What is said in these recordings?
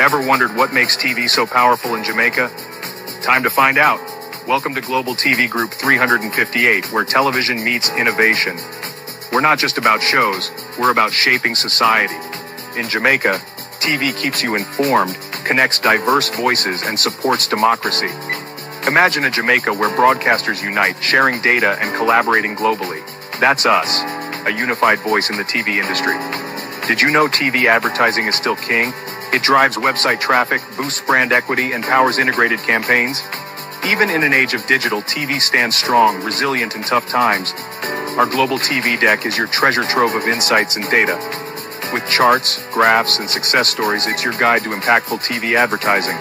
Ever wondered what makes TV so powerful in Jamaica? Time to find out. Welcome to Global TV Group 358, where television meets innovation. We're not just about shows, we're about shaping society. In Jamaica, TV keeps you informed, connects diverse voices, and supports democracy. Imagine a Jamaica where broadcasters unite, sharing data and collaborating globally. That's us, a unified voice in the TV industry. Did you know TV advertising is still king? It drives website traffic, boosts brand equity, and powers integrated campaigns. Even in an age of digital, TV stands strong, resilient in tough times. Our global TV deck is your treasure trove of insights and data. With charts, graphs, and success stories, it's your guide to impactful TV advertising.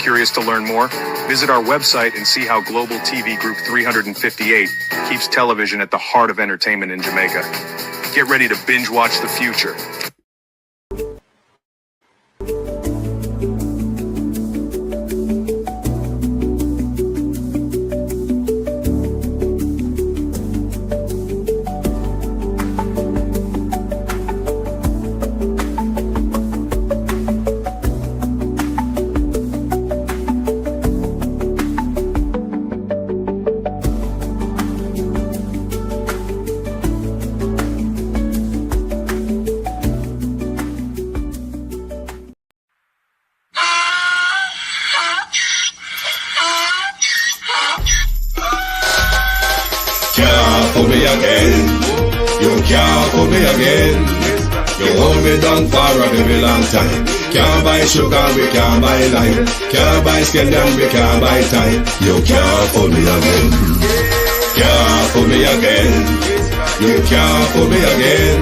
Curious to learn more? Visit our website and see how Global TV Group 358 keeps television at the heart of entertainment in Jamaica. Get ready to binge watch the future. For me again, you can't for me again. You hold me down for a very long time. Can't buy sugar, we can't buy lime. Can't buy scandal, we can't buy time. You can't for me again. Can't for me again. You can't for me again.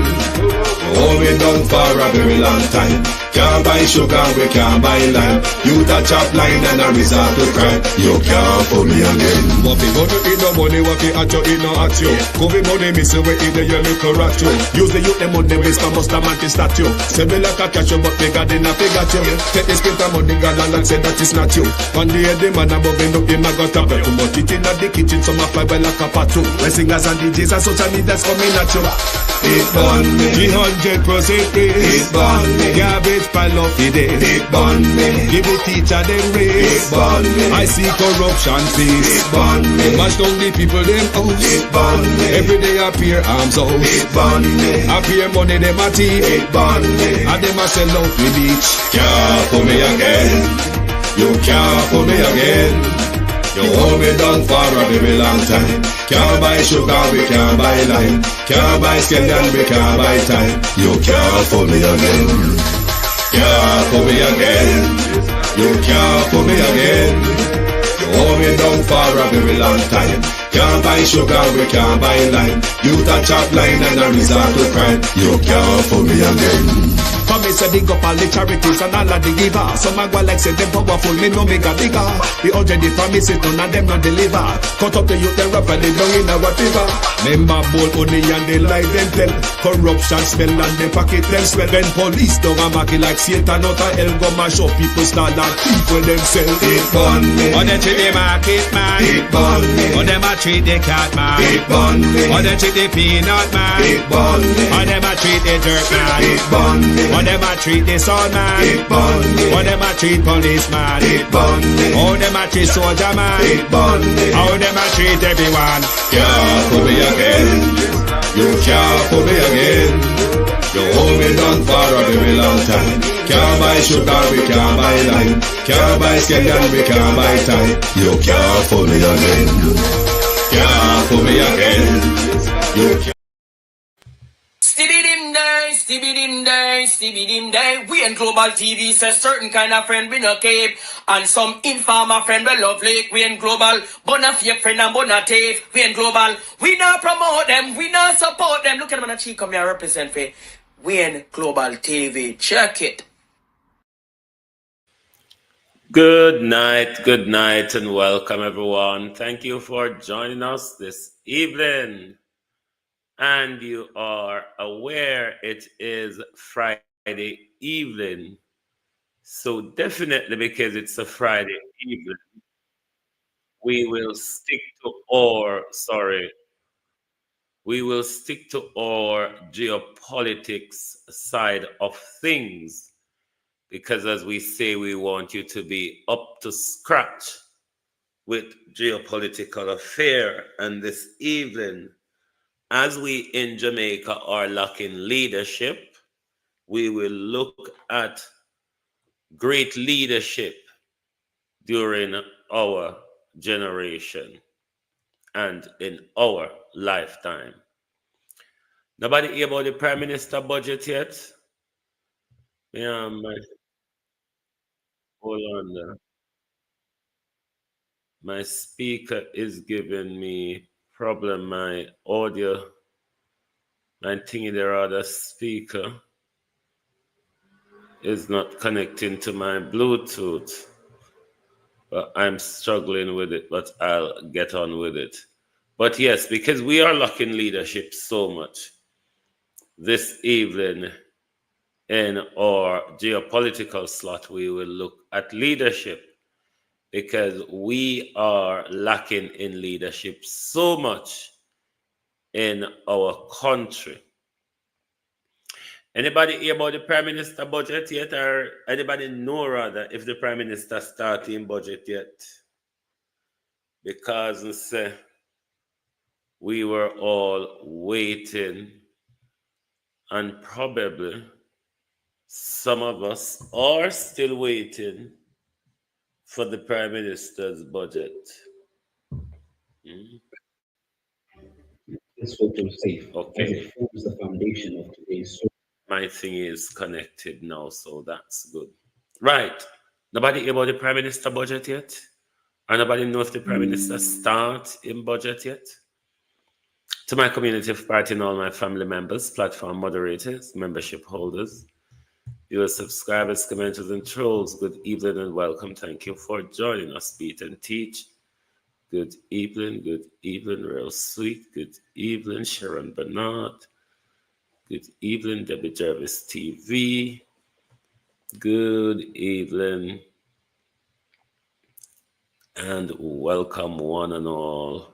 You hold me down for a very long time. Can't buy sugar, we can't buy lime. You touch up line and a resort to crime. You can't for me again. What we go to eat no money, what we at you, eat no at you. Go be money, miss away in the yellow rat you. Use the youth, the money, waste my must have man to statue. Say me like a catch you, but me got enough, they got you. Take this spit of money, God, and say that is not you. One day, the man above end up in my gutter. Too much it in the kitchen, some fly by like a patu. My singers and DJs and social media's coming at you. It burn me. 300% It burn me. Garbage pile up the day. It burn me. Give the teacher them It raise. burn me. I see corruption face. It burn me. Mash down the people them house. It burn me. Every day appear arms out. It burn me. Appear money them a thief. It burn me. And them a sell out the beach. Can't for me again. You can't for me again. You hold me down for a very long time. Can't buy sugar, we can't buy lime. Can't buy scandal, we can't buy time. You can't for me again. Can't for me again. You can't for me again. You hold me down for a very long time. Can't buy sugar, we can't buy lime. You touch up line and a resort to crime. You can't for me again. For me say dig up all the charities and all of the givers. Some a go like say them powerful, me know me got bigger. The urgent the promises, none of them not deliver. Cut up the youth, the rap and they down in our river. Member bowl honey and they lie them tell. Corruption smell and they pocket them swell. Then police dog a market like Satan out of hell. Go mash up people start like people themselves. It burn me. On they treat the market man. It burn me. On them a treat the cat man. It burn me. On them treat the peanut man. It burn me. On them a treat the dirt man. It burn me. On them a treat the son man. It burn me. On them a treat policeman. It burn me. How them a treat soldier man. It burn me. How them a treat everyone. Can't for me again. You can't for me again. You hold me down for a very long time. Can't buy sugar, we can't buy lime. Can't buy scandal, we can't buy time. You can't for me again. Can't for me again. You can't. Stibby dim day. We in Global TV says certain kind of friend we no keep. And some informer friend we love like we in Global. Bona fake friend and bona thief. We in Global. We not promote them. We not support them. Look at them on the cheek come here represent for we in Global TV. Check it. Good night, and welcome everyone. Thank you for joining us this evening. And you are aware it is Friday evening. So definitely because it's a Friday evening, we will stick to our geopolitics side of things, because as we say, we want you to be up to scratch with geopolitical affair. And this evening, as we in Jamaica are lacking leadership, we will look at great leadership during our generation and in our lifetime. Nobody hear about the Prime Minister budget yet? Yeah, hold on there. My speaker is giving me problem. My audio, my thingy, the other speaker is not connecting to my Bluetooth. But I'm struggling with it, but I'll get on with it. But yes, because we are lacking leadership so much this evening in our geopolitical slot, we will look at leadership because we are lacking in leadership so much in our country. Anybody hear about the Prime Minister budget yet, or anybody know rather if the Prime Minister starting budget yet? Because we were all waiting, and probably some of us are still waiting for the Prime Minister's budget. This photo safe as Okay. it forms the foundation of today's story. My thing is connected now, so that's good. Right. Nobody hear about the Prime Minister budget yet? Or nobody know if the Prime Minister start in budget yet? To my community of party and all my family members, platform moderators, membership holders, viewers, subscribers, commenters, and trolls, good evening and welcome. Thank you for joining us, Beat and Teach. Good evening, real sweet. Good evening, Sharon Bernard. Good evening, Debbie Jervis TV. Good evening, and welcome one and all.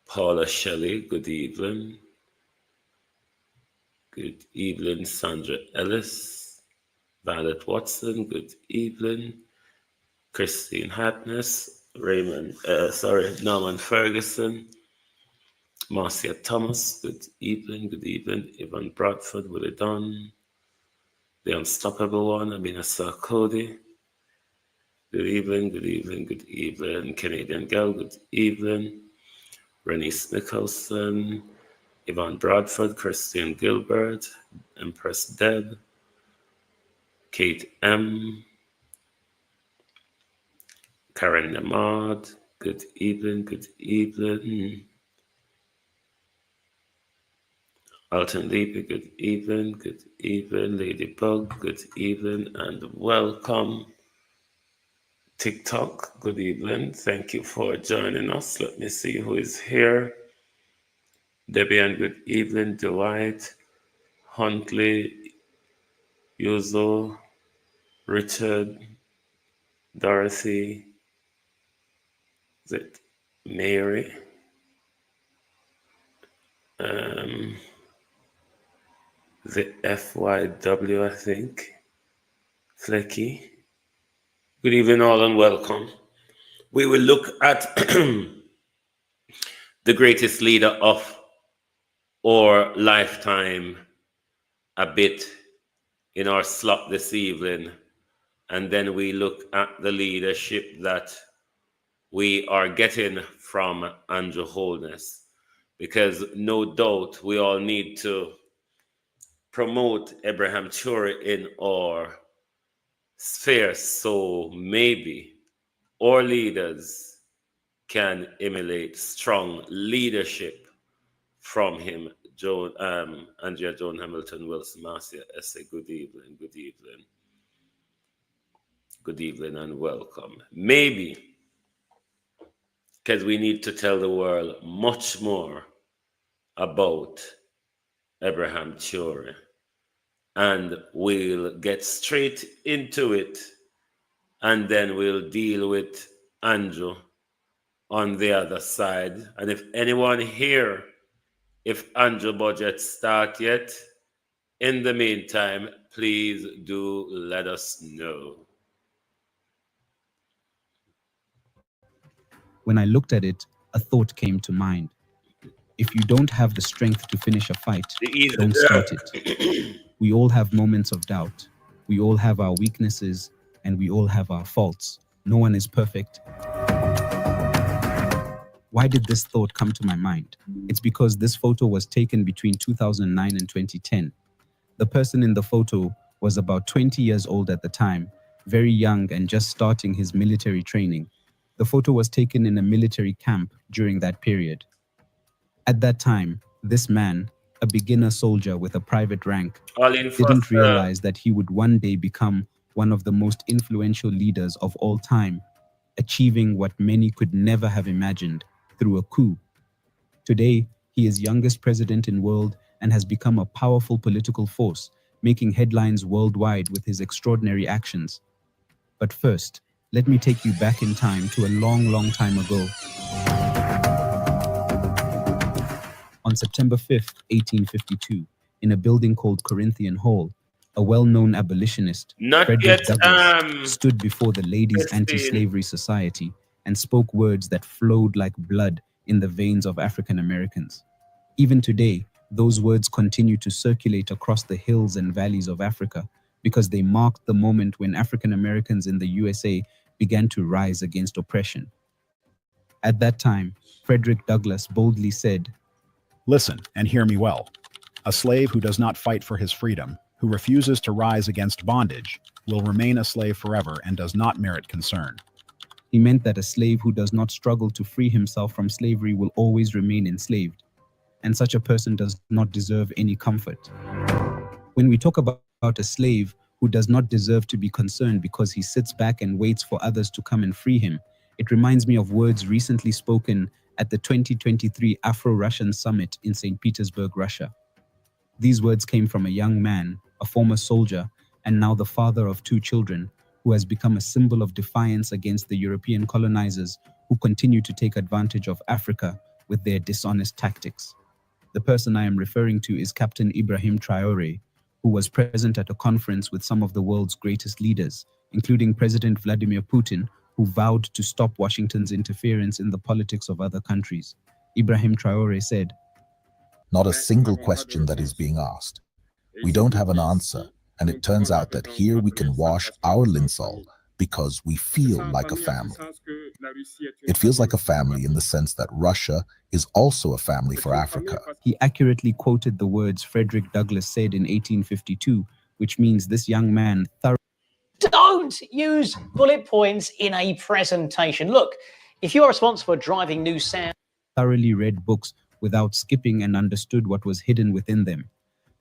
Paula Shelley, good evening. Good evening, Sandra Ellis. Violet Watson, good evening. Christine Hartness, Norman Ferguson. Marcia Thomas, good evening. Yvonne Bradford, Willie Dunn. The Unstoppable One, Amina Sarkodie. Good evening. Canadian Girl, good evening. Renice Nicholson, Yvonne Bradford, Christian Gilbert, Empress Deb, Kate M, Karen Namad, good evening. Alton Leapy, good evening. Ladybug, good evening and welcome. TikTok, good evening. Thank you for joining us. Let me see who is here. Debian, good evening. Dwight, Huntley, Yuzo, Richard, Dorothy, is it Mary? The FYW, I think. Flecky. Good evening, all, and welcome. We will look at the greatest leader of our lifetime a bit in our slot this evening, and then we look at the leadership that we are getting from Andrew Holness, because no doubt we all need to promote Abraham Churi in our sphere, so maybe our leaders can emulate strong leadership from him. Andrea Joan Hamilton Wilson Marcia Essay, good evening and welcome. Maybe because we need to tell the world much more about Abraham Churi, and we'll get straight into it, and then we'll deal with Andrew on the other side. And if anyone here, if Andrew budget start yet, in the meantime, please do let us know. When I looked at it, a thought came to mind. If you don't have the strength to finish a fight, don't start it. We all have moments of doubt. We all have our weaknesses, and we all have our faults. No one is perfect. Why did this thought come to my mind? It's because this photo was taken between 2009 and 2010. The person in the photo was about 20 years old at the time, very young and just starting his military training. The photo was taken in a military camp during that period. At that time, this man, a beginner soldier with a private rank, didn't realize that he would one day become one of the most influential leaders of all time, achieving what many could never have imagined through a coup. Today, he is youngest president in world and has become a powerful political force, making headlines worldwide with his extraordinary actions. But first, let me take you back in time to a long, long time ago. On September 5th, 1852, in a building called Corinthian Hall, a well-known abolitionist, Frederick Douglass, stood before the Ladies' Anti-Slavery Society and spoke words that flowed like blood in the veins of African Americans. Even today, those words continue to circulate across the hills and valleys of Africa because they marked the moment when African Americans in the USA began to rise against oppression. At that time, Frederick Douglass boldly said, "Listen and hear me well. A slave who does not fight for his freedom, who refuses to rise against bondage, will remain a slave forever and does not merit concern." He meant that a slave who does not struggle to free himself from slavery will always remain enslaved, and such a person does not deserve any comfort. When we talk about a slave who does not deserve to be concerned because he sits back and waits for others to come and free him, it reminds me of words recently spoken at the 2023 Afro-Russian Summit in St. Petersburg, Russia. These words came from a young man, a former soldier, and now the father of 2 children, who has become a symbol of defiance against the European colonizers who continue to take advantage of Africa with their dishonest tactics. The person I am referring to is Captain Ibrahim Traore, who was present at a conference with some of the world's greatest leaders, including President Vladimir Putin, who vowed to stop Washington's interference in the politics of other countries. Ibrahim Traore said, "Not a single question that is being asked. We don't have an answer, and it turns out that here we can wash our linseed because we feel like a family. It feels like a family in the sense that Russia is also a family for Africa." He accurately quoted the words Frederick Douglass said in 1852, which means this young man Don't use bullet points in a presentation. Look, if you are responsible for driving new sound, thoroughly read books without skipping and understood what was hidden within them.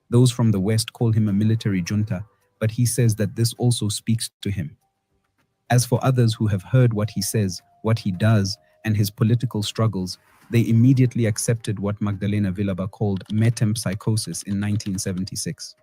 Those from the West call him a military junta, but he says that this also speaks to him. As for others who have heard what he says, what he does, and his political struggles, they immediately accepted what Magdalena Villaba called metempsychosis in 1976.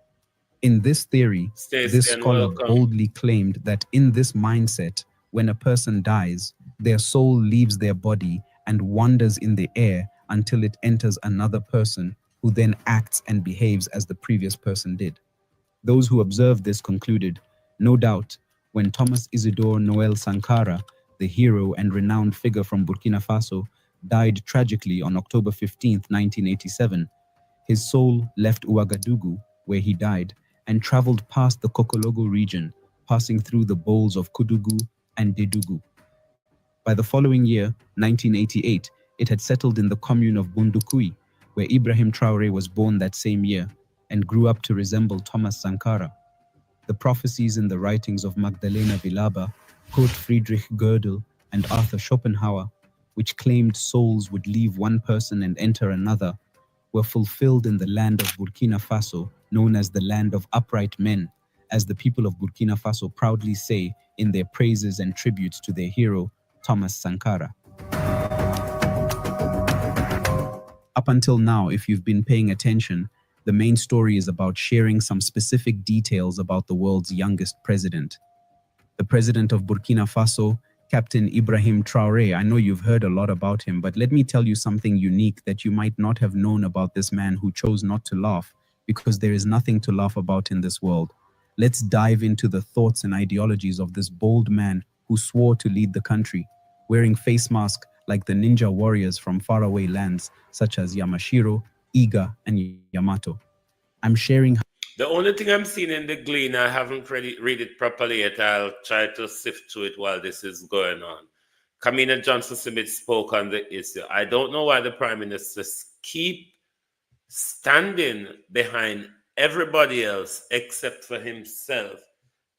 In this theory, this scholar boldly claimed that in this mindset, when a person dies, their soul leaves their body and wanders in the air until it enters another person who then acts and behaves as the previous person did. Those who observed this concluded, no doubt, when Thomas Isidore Noel Sankara, the hero and renowned figure from Burkina Faso, died tragically on October 15, 1987, his soul left Ouagadougou, where he died, and traveled past the Kokologo region, passing through the bowls of Kudugu and Dedugu. By the following year, 1988, it had settled in the commune of Bundukui, where Ibrahim Traore was born that same year and grew up to resemble Thomas Sankara. The prophecies in the writings of Magdalena Villaba, Kurt Friedrich Gödel, and Arthur Schopenhauer, which claimed souls would leave one person and enter another, were fulfilled in the land of Burkina Faso, known as the land of upright men, as the people of Burkina Faso proudly say in their praises and tributes to their hero, Thomas Sankara. Up until now, if you've been paying attention, the main story is about sharing some specific details about the world's youngest president. The president of Burkina Faso, Captain Ibrahim Traore. I know you've heard a lot about him, but let me tell you something unique that you might not have known about this man who chose not to laugh, because there is nothing to laugh about in this world. Let's dive into the thoughts and ideologies of this bold man who swore to lead the country, wearing face masks like the ninja warriors from faraway lands such as Yamashiro, Iga, and Yamato. I'm sharing. The only thing I'm seeing in the Glean, I haven't read it properly yet. I'll try to sift through it while this is going on. Kamina Johnson Smith spoke on the issue. I don't know why the Prime Minister keep standing behind everybody else except for himself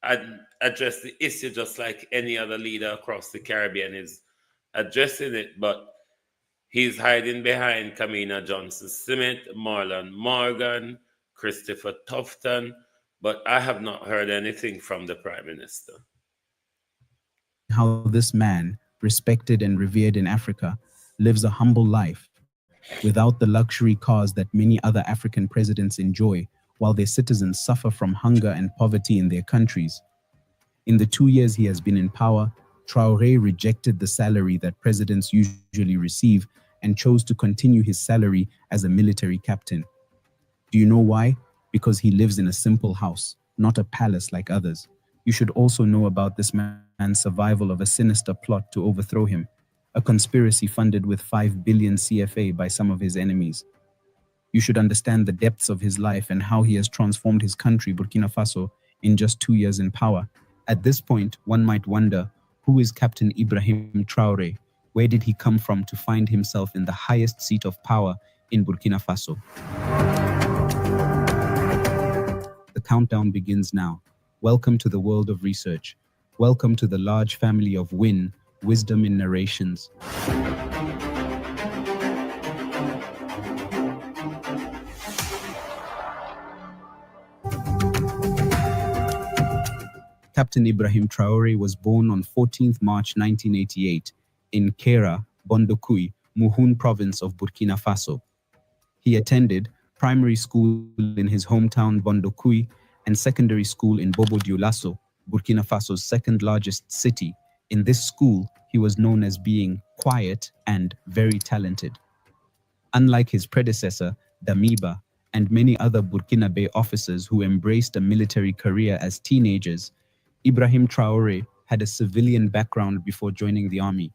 and address the issue just like any other leader across the Caribbean is addressing it, but he's hiding behind Kamina Johnson Smith, Marlon Morgan, Christopher Tufton, but I have not heard anything from the Prime Minister. How this man, respected and revered in Africa, lives a humble life without the luxury cars that many other African presidents enjoy, while their citizens suffer from hunger and poverty in their countries. In the 2 years he has been in power, Traoré rejected the salary that presidents usually receive and chose to continue his salary as a military captain. Do you know why? Because he lives in a simple house, not a palace like others. You should also know about this man's survival of a sinister plot to overthrow him, a conspiracy funded with 5 billion CFA by some of his enemies. You should understand the depths of his life and how he has transformed his country, Burkina Faso, in just 2 years in power. At this point, one might wonder, who is Captain Ibrahim Traoré? Where did he come from to find himself in the highest seat of power in Burkina Faso? The countdown begins now. Welcome to the world of research. Welcome to the large family of wisdom in narrations. Captain Ibrahim Traoré was born on 14th March 1988 in Kera, Bondokui, Muhun province of Burkina Faso. He attended primary school in his hometown Bondokui and secondary school in Bobo Dioulasso, Burkina Faso's second largest city. In this school, he was known as being quiet and very talented. Unlike his predecessor, Damiba, and many other Burkinabe officers who embraced a military career as teenagers, Ibrahim Traoré had a civilian background before joining the army.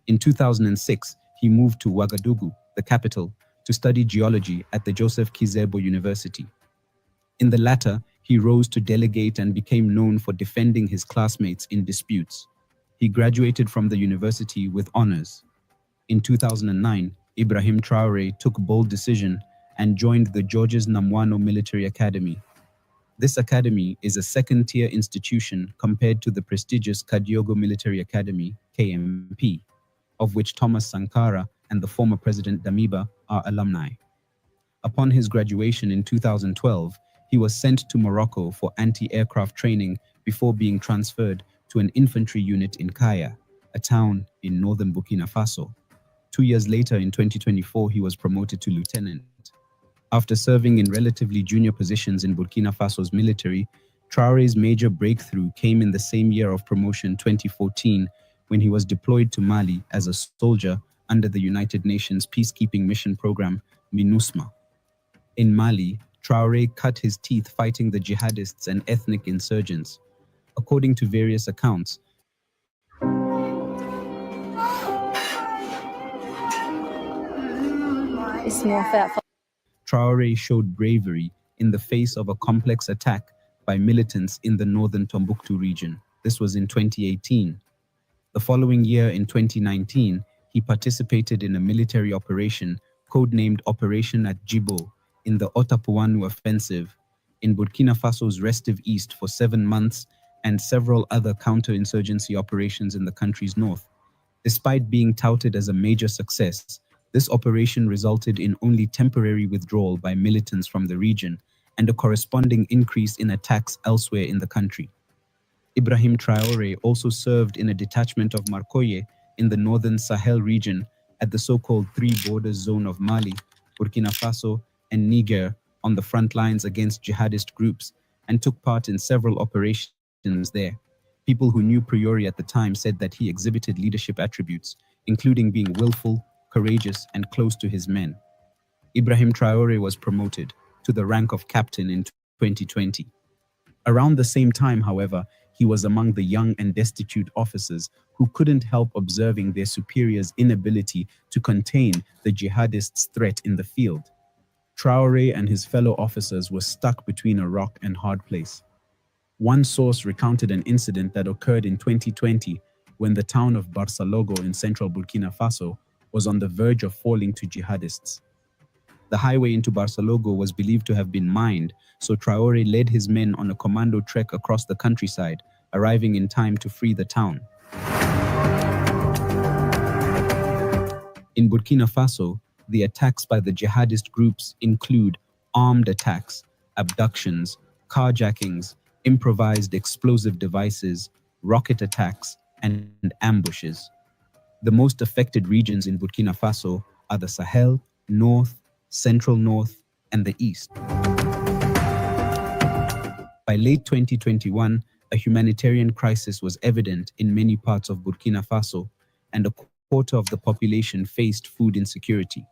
In 2006, he moved to Ouagadougou, the capital, to study geology at the Joseph Kizerbo University. In the latter, he rose to delegate and became known for defending his classmates in disputes. He graduated from the university with honors. In 2009, Ibrahim Traoré took a bold decision and joined the Georges Namwano Military Academy. This academy is a second-tier institution compared to the prestigious Kadiogo Military Academy, KMP, of which Thomas Sankara and the former President Damiba are alumni. Upon his graduation in 2012, he was sent to Morocco for anti-aircraft training before being transferred to an infantry unit in Kaya, a town in northern Burkina Faso. 2 years later, in 2024, he was promoted to lieutenant. After serving in relatively junior positions in Burkina Faso's military, Traoré's major breakthrough came in the same year of promotion, 2014, when he was deployed to Mali as a soldier under the United Nations peacekeeping mission program, MINUSMA. In Mali, Traoré cut his teeth fighting the jihadists and ethnic insurgents. According to various accounts, Traoré showed bravery in the face of a complex attack by militants in the northern Tombouctou region. This was in 2018. The following year, in 2019, he participated in a military operation codenamed Operation at Djibo in the Otapuanu offensive in Burkina Faso's restive east for 7 months and several other counterinsurgency operations in the country's north. Despite being touted as a major success, this operation resulted in only temporary withdrawal by militants from the region and a corresponding increase in attacks elsewhere in the country. Ibrahim Traoré also served in a detachment of Marcoye in the northern Sahel region at the so-called Three Borders Zone of Mali, Burkina Faso, and Niger on the front lines against jihadist groups, and took part in several operations there. People who knew Priori at the time said that he exhibited leadership attributes, including being willful, courageous, and close to his men. Ibrahim Traoré was promoted to the rank of captain in 2020. Around the same time, however, he was among the young and destitute officers who couldn't help observing their superiors' inability to contain the jihadists' threat in the field. Traore and his fellow officers were stuck between a rock and hard place. One source recounted an incident that occurred in 2020 when the town of Barsalogo in central Burkina Faso was on the verge of falling to jihadists. The highway into Barsalogo was believed to have been mined, so Traore led his men on a commando trek across the countryside, arriving in time to free the town. In Burkina Faso, the attacks by the jihadist groups include armed attacks, abductions, carjackings, improvised explosive devices, rocket attacks, and ambushes. The most affected regions in Burkina Faso are the Sahel, North, Central North, and the East. By late 2021, a humanitarian crisis was evident in many parts of Burkina Faso, and a quarter of the population faced food insecurity.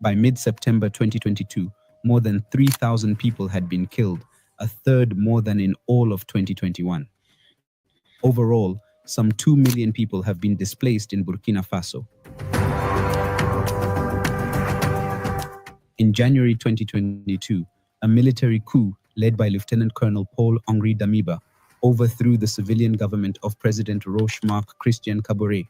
By mid-September 2022, more than 3,000 people had been killed, a third more than in all of 2021. Overall, some 2 million people have been displaced in Burkina Faso. In January 2022, a military coup led by Lieutenant Colonel Paul-Henri Damiba overthrew the civilian government of President Roch-Marc Christian Kabore.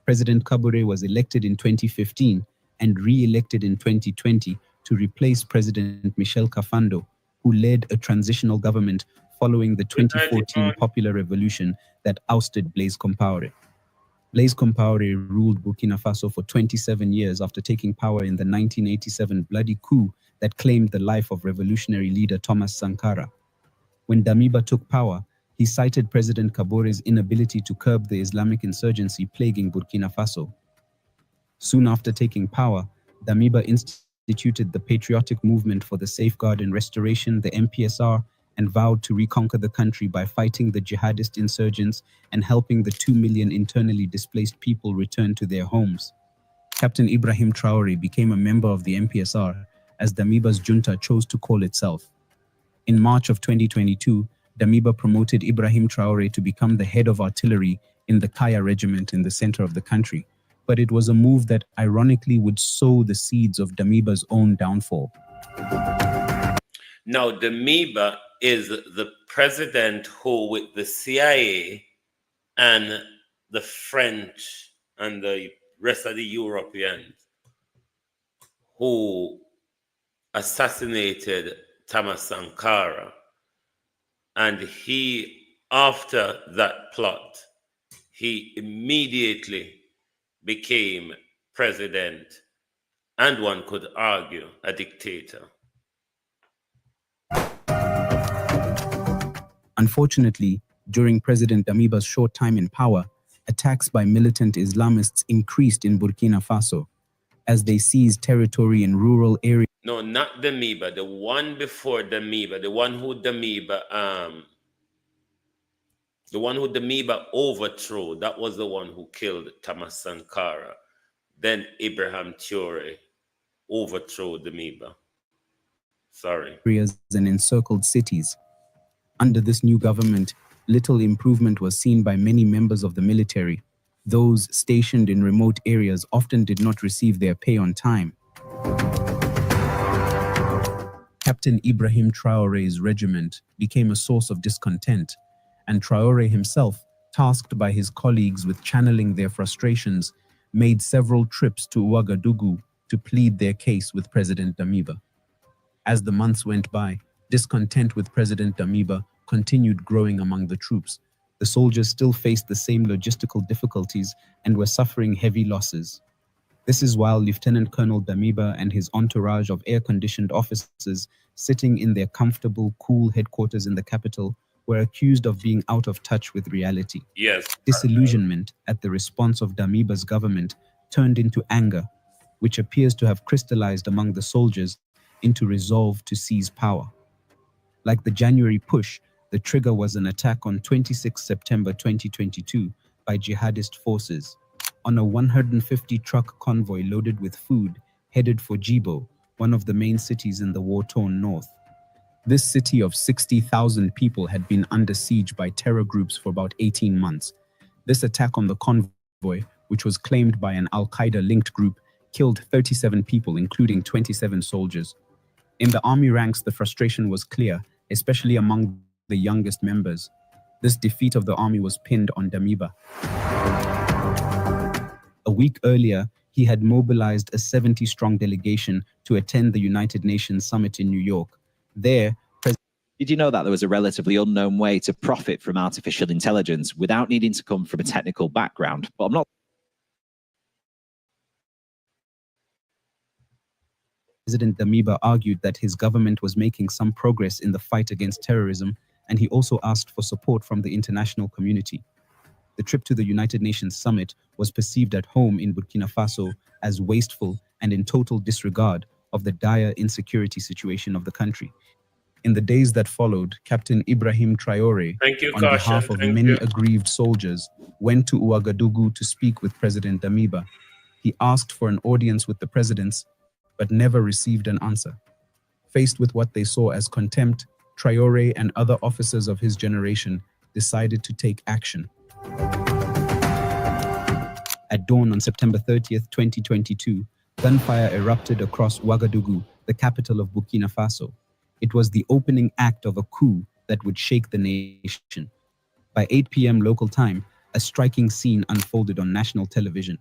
President Kabore was elected in 2015 and re-elected in 2020 to replace President Michel Kafando, who led a transitional government following the 2014 popular revolution that ousted Blaise Compaoré. Blaise Compaoré ruled Burkina Faso for 27 years after taking power in the 1987 bloody coup that claimed the life of revolutionary leader Thomas Sankara. When Damiba took power, he cited President Kabore's inability to curb the Islamic insurgency plaguing Burkina Faso. Soon after taking power, Damiba instituted the Patriotic Movement for the Safeguard and Restoration, the MPSR, and vowed to reconquer the country by fighting the jihadist insurgents and helping the 2 million internally displaced people return to their homes. Captain Ibrahim Traore became a member of the MPSR, as Damiba's junta chose to call itself. In March of 2022, Damiba promoted Ibrahim Traore to become the head of artillery in the Kaya regiment in the center of the country, but it was a move that ironically would sow the seeds of Damiba's own downfall. Now, Damiba is the president who, with the CIA and the French and the rest of the Europeans, who assassinated Thomas Sankara. And he, after that plot, he immediately became president and, one could argue, a dictator. Unfortunately, during President Damiba's short time in power, attacks by militant Islamists increased in Burkina Faso as they seized territory in rural areas. No, not Damiba, the one before Damiba, the one who Damiba overthrew. That was the one who killed Thomas Sankara. Then Ibrahim Traore overthrew Damiba. Sorry. Areas and encircled cities. Under this new government, little improvement was seen by many members of the military. Those stationed in remote areas often did not receive their pay on time. Captain Ibrahim Traore's regiment became a source of discontent, and Traore himself, tasked by his colleagues with channeling their frustrations, made several trips to Ouagadougou to plead their case with President Damiba. As the months went by, discontent with President Damiba continued growing among the troops. The soldiers still faced the same logistical difficulties and were suffering heavy losses. This is while Lieutenant Colonel Damiba and his entourage of air-conditioned officers sitting in their comfortable, cool headquarters in the capital were accused of being out of touch with reality. Yes. Disillusionment at the response of Damiba's government turned into anger, which appears to have crystallized among the soldiers into resolve to seize power. Like the January push, the trigger was an attack on 26 September 2022 by jihadist forces on a 150-truck convoy loaded with food headed for Djibo, one of the main cities in the war-torn north. This city of 60,000 people had been under siege by terror groups for about 18 months. This attack on the convoy, which was claimed by an Al-Qaeda-linked group, killed 37 people, including 27 soldiers. In the army ranks, the frustration was clear, especially among the youngest members. This defeat of the army was pinned on Damiba. A week earlier, he had mobilized a 70-strong delegation to attend the United Nations Summit in New York. There, Did you know that there was a relatively unknown way to profit from artificial intelligence without needing to come from a technical background? But I'm not. President Damiba argued that his government was making some progress in the fight against terrorism, and he also asked for support from the international community. The trip to the United Nations Summit was perceived at home in Burkina Faso as wasteful and in total disregard of the dire insecurity situation of the country. In the days that followed, Captain Ibrahim Traore, on behalf of many aggrieved soldiers, went to Ouagadougou to speak with President Damiba. He asked for an audience with the presidents, but never received an answer. Faced with what they saw as contempt, Traore and other officers of his generation decided to take action. At dawn on September 30th, 2022, gunfire erupted across Ouagadougou, the capital of Burkina Faso. It was the opening act of a coup that would shake the nation. By 8 p.m. local time, a striking scene unfolded on national television.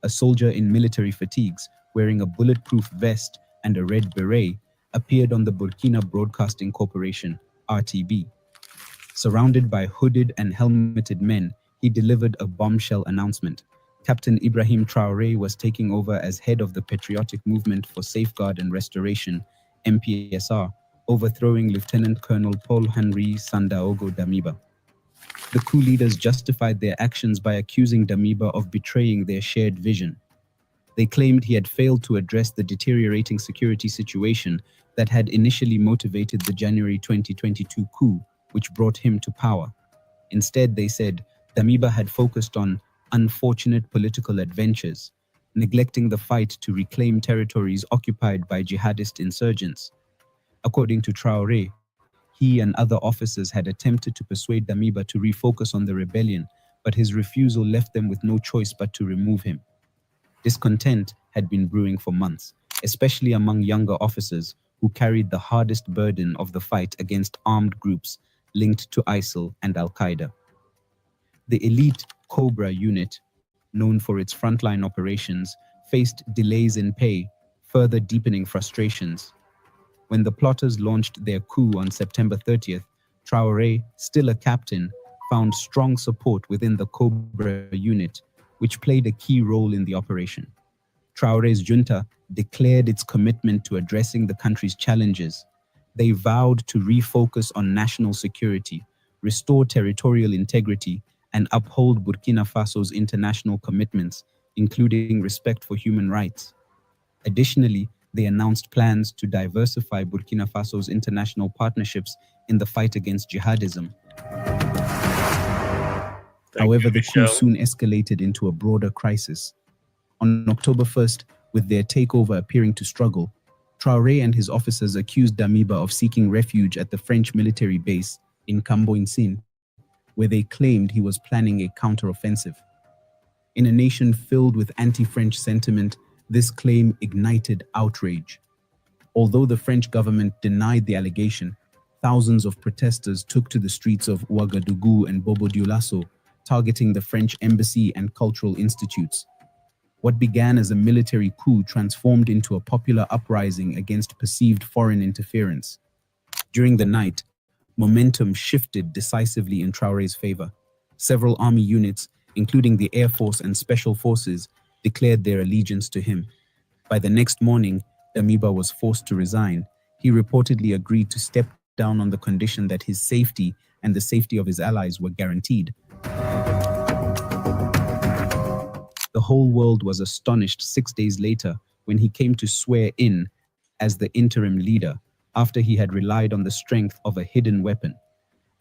A soldier in military fatigues, wearing a bulletproof vest and a red beret, appeared on the Burkina Broadcasting Corporation, RTB. Surrounded by hooded and helmeted men, he delivered a bombshell announcement. Captain Ibrahim Traore was taking over as head of the Patriotic Movement for Safeguard and Restoration, MPSR, overthrowing Lieutenant Colonel Paul-Henri Sandaogo Damiba. The coup leaders justified their actions by accusing Damiba of betraying their shared vision. They claimed he had failed to address the deteriorating security situation that had initially motivated the January 2022 coup, which brought him to power. Instead, they said, Damiba had focused on unfortunate political adventures, neglecting the fight to reclaim territories occupied by jihadist insurgents. According to Traore, he and other officers had attempted to persuade Damiba to refocus on the rebellion, but his refusal left them with no choice but to remove him. Discontent had been brewing for months, especially among younger officers who carried the hardest burden of the fight against armed groups linked to ISIL and Al-Qaeda. The elite Cobra unit, known for its frontline operations, faced delays in pay, further deepening frustrations. When the plotters launched their coup on September 30th, Traore, still a captain, found strong support within the Cobra unit, which played a key role in the operation. Traore's junta declared its commitment to addressing the country's challenges. They vowed to refocus on national security, restore territorial integrity, and uphold Burkina Faso's international commitments, including respect for human rights. Additionally, they announced plans to diversify Burkina Faso's international partnerships in the fight against jihadism. However, the coup soon escalated into a broader crisis. On October 1st, with their takeover appearing to struggle, Traore and his officers accused Damiba of seeking refuge at the French military base in Camboinsin, where they claimed he was planning a counteroffensive. In a nation filled with anti-French sentiment, this claim ignited outrage. Although the French government denied the allegation, thousands of protesters took to the streets of Ouagadougou and Bobo-Dioulasso, targeting the French embassy and cultural institutes. What began as a military coup transformed into a popular uprising against perceived foreign interference. During the night, momentum shifted decisively in Traore's favor. Several army units, including the Air Force and Special Forces, declared their allegiance to him. By the next morning, Damiba was forced to resign. He reportedly agreed to step down on the condition that his safety and the safety of his allies were guaranteed. The whole world was astonished 6 days later when he came to swear in as the interim leader after he had relied on the strength of a hidden weapon.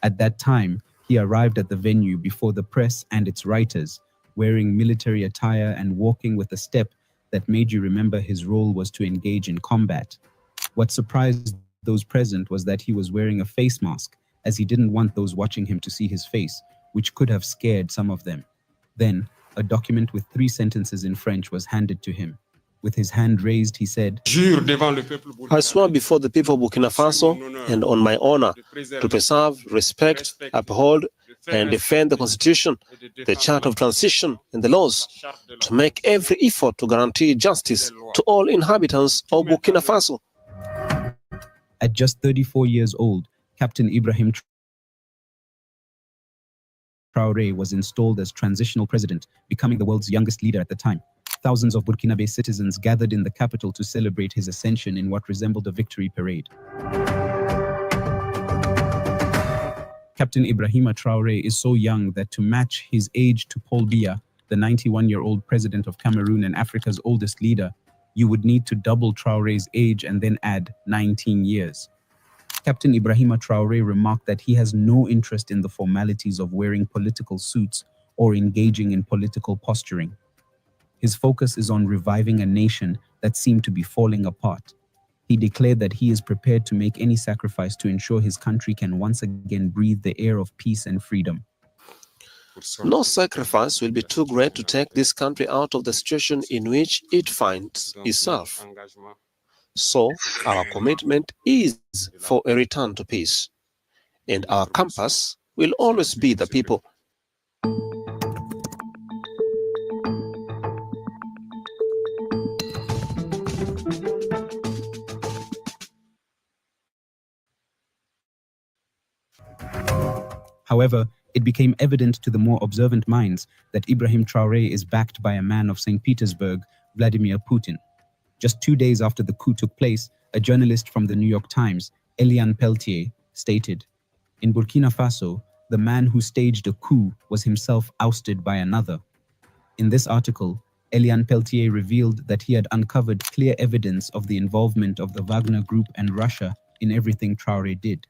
At that time, he arrived at the venue before the press and its writers, wearing military attire and walking with a step that made you remember his role was to engage in combat. What surprised those present was that he was wearing a face mask, as he didn't want those watching him to see his face, which could have scared some of them. Then, a document with 3 sentences in French was handed to him. With his hand raised, he said, I swear before the people of Burkina Faso and on my honor to preserve, respect, uphold, and defend the Constitution, the Charter of Transition, and the laws, to make every effort to guarantee justice to all inhabitants of Burkina Faso. At just 34 years old, Captain Ibrahim Traoré was installed as transitional president, becoming the world's youngest leader at the time. Thousands of Burkinabe citizens gathered in the capital to celebrate his ascension in what resembled a victory parade. Captain Ibrahima Traoré is so young that to match his age to Paul Biya, the 91-year-old president of Cameroon and Africa's oldest leader, you would need to double Traoré's age and then add 19 years. Captain Ibrahima Traoré remarked that he has no interest in the formalities of wearing political suits or engaging in political posturing. His focus is on reviving a nation that seemed to be falling apart. He declared that he is prepared to make any sacrifice to ensure his country can once again breathe the air of peace and freedom. No sacrifice will be too great to take this country out of the situation in which it finds itself. So, our commitment is for a return to peace, and our compass will always be the people. However, it became evident to the more observant minds that Ibrahim Traoré is backed by a man of St. Petersburg, Vladimir Putin. Just 2 days after the coup took place, a journalist from the New York Times, Eliane Peltier, stated, "In Burkina Faso, the man who staged a coup was himself ousted by another." In this article, Eliane Peltier revealed that he had uncovered clear evidence of the involvement of the Wagner Group and Russia in everything Traoré did.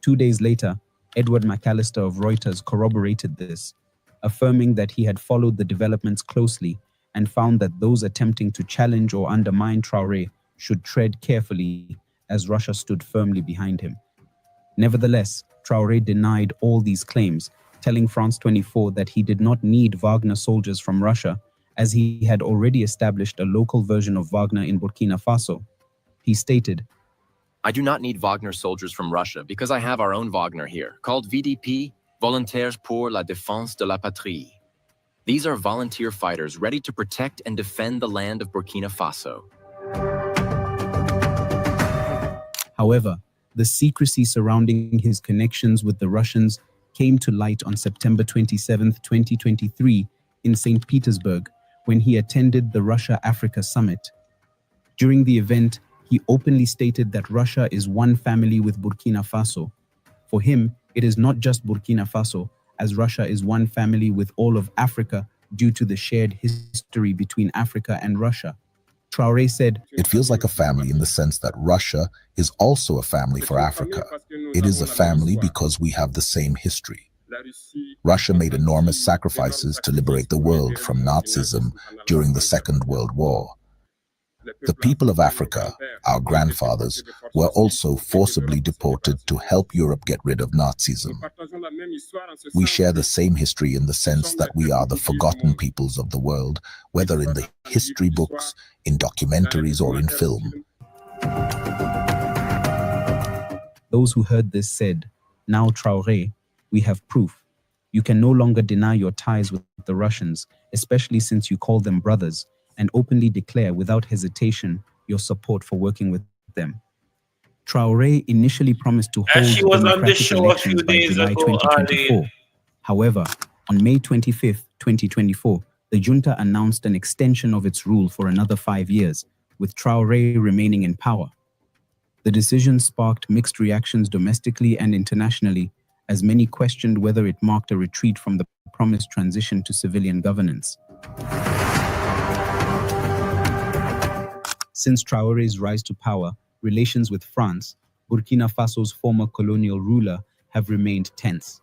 2 days later, Edward McAllister of Reuters corroborated this, affirming that he had followed the developments closely and found that those attempting to challenge or undermine Traoré should tread carefully, as Russia stood firmly behind him. Nevertheless, Traoré denied all these claims, telling France 24 that he did not need Wagner soldiers from Russia, as he had already established a local version of Wagner in Burkina Faso. He stated, "I do not need Wagner soldiers from Russia because I have our own Wagner here, called VDP, Volontaires pour la Défense de la Patrie. These are volunteer fighters ready to protect and defend the land of Burkina Faso." However, the secrecy surrounding his connections with the Russians came to light on September 27, 2023, in St. Petersburg, when he attended the Russia-Africa Summit. During the event, he openly stated that Russia is one family with Burkina Faso. For him, it is not just Burkina Faso, as Russia is one family with all of Africa due to the shared history between Africa and Russia. Traoré said, "It feels like a family in the sense that Russia is also a family for Africa. It is a family because we have the same history. Russia made enormous sacrifices to liberate the world from Nazism during the Second World War. The people of Africa, our grandfathers, were also forcibly deported to help Europe get rid of Nazism. We share the same history in the sense that we are the forgotten peoples of the world, whether in the history books, in documentaries, or in film." Those who heard this said, "Now Traoré, we have proof. You can no longer deny your ties with the Russians, especially since you call them brothers, and openly declare without hesitation your support for working with them." Traoré initially promised to hold democratic elections by July 2024. However, on May 25, 2024, the junta announced an extension of its rule for another 5 years, with Traoré remaining in power. The decision sparked mixed reactions domestically and internationally, as many questioned whether it marked a retreat from the promised transition to civilian governance. Since Traoré's rise to power, relations with France, Burkina Faso's former colonial ruler, have remained tense.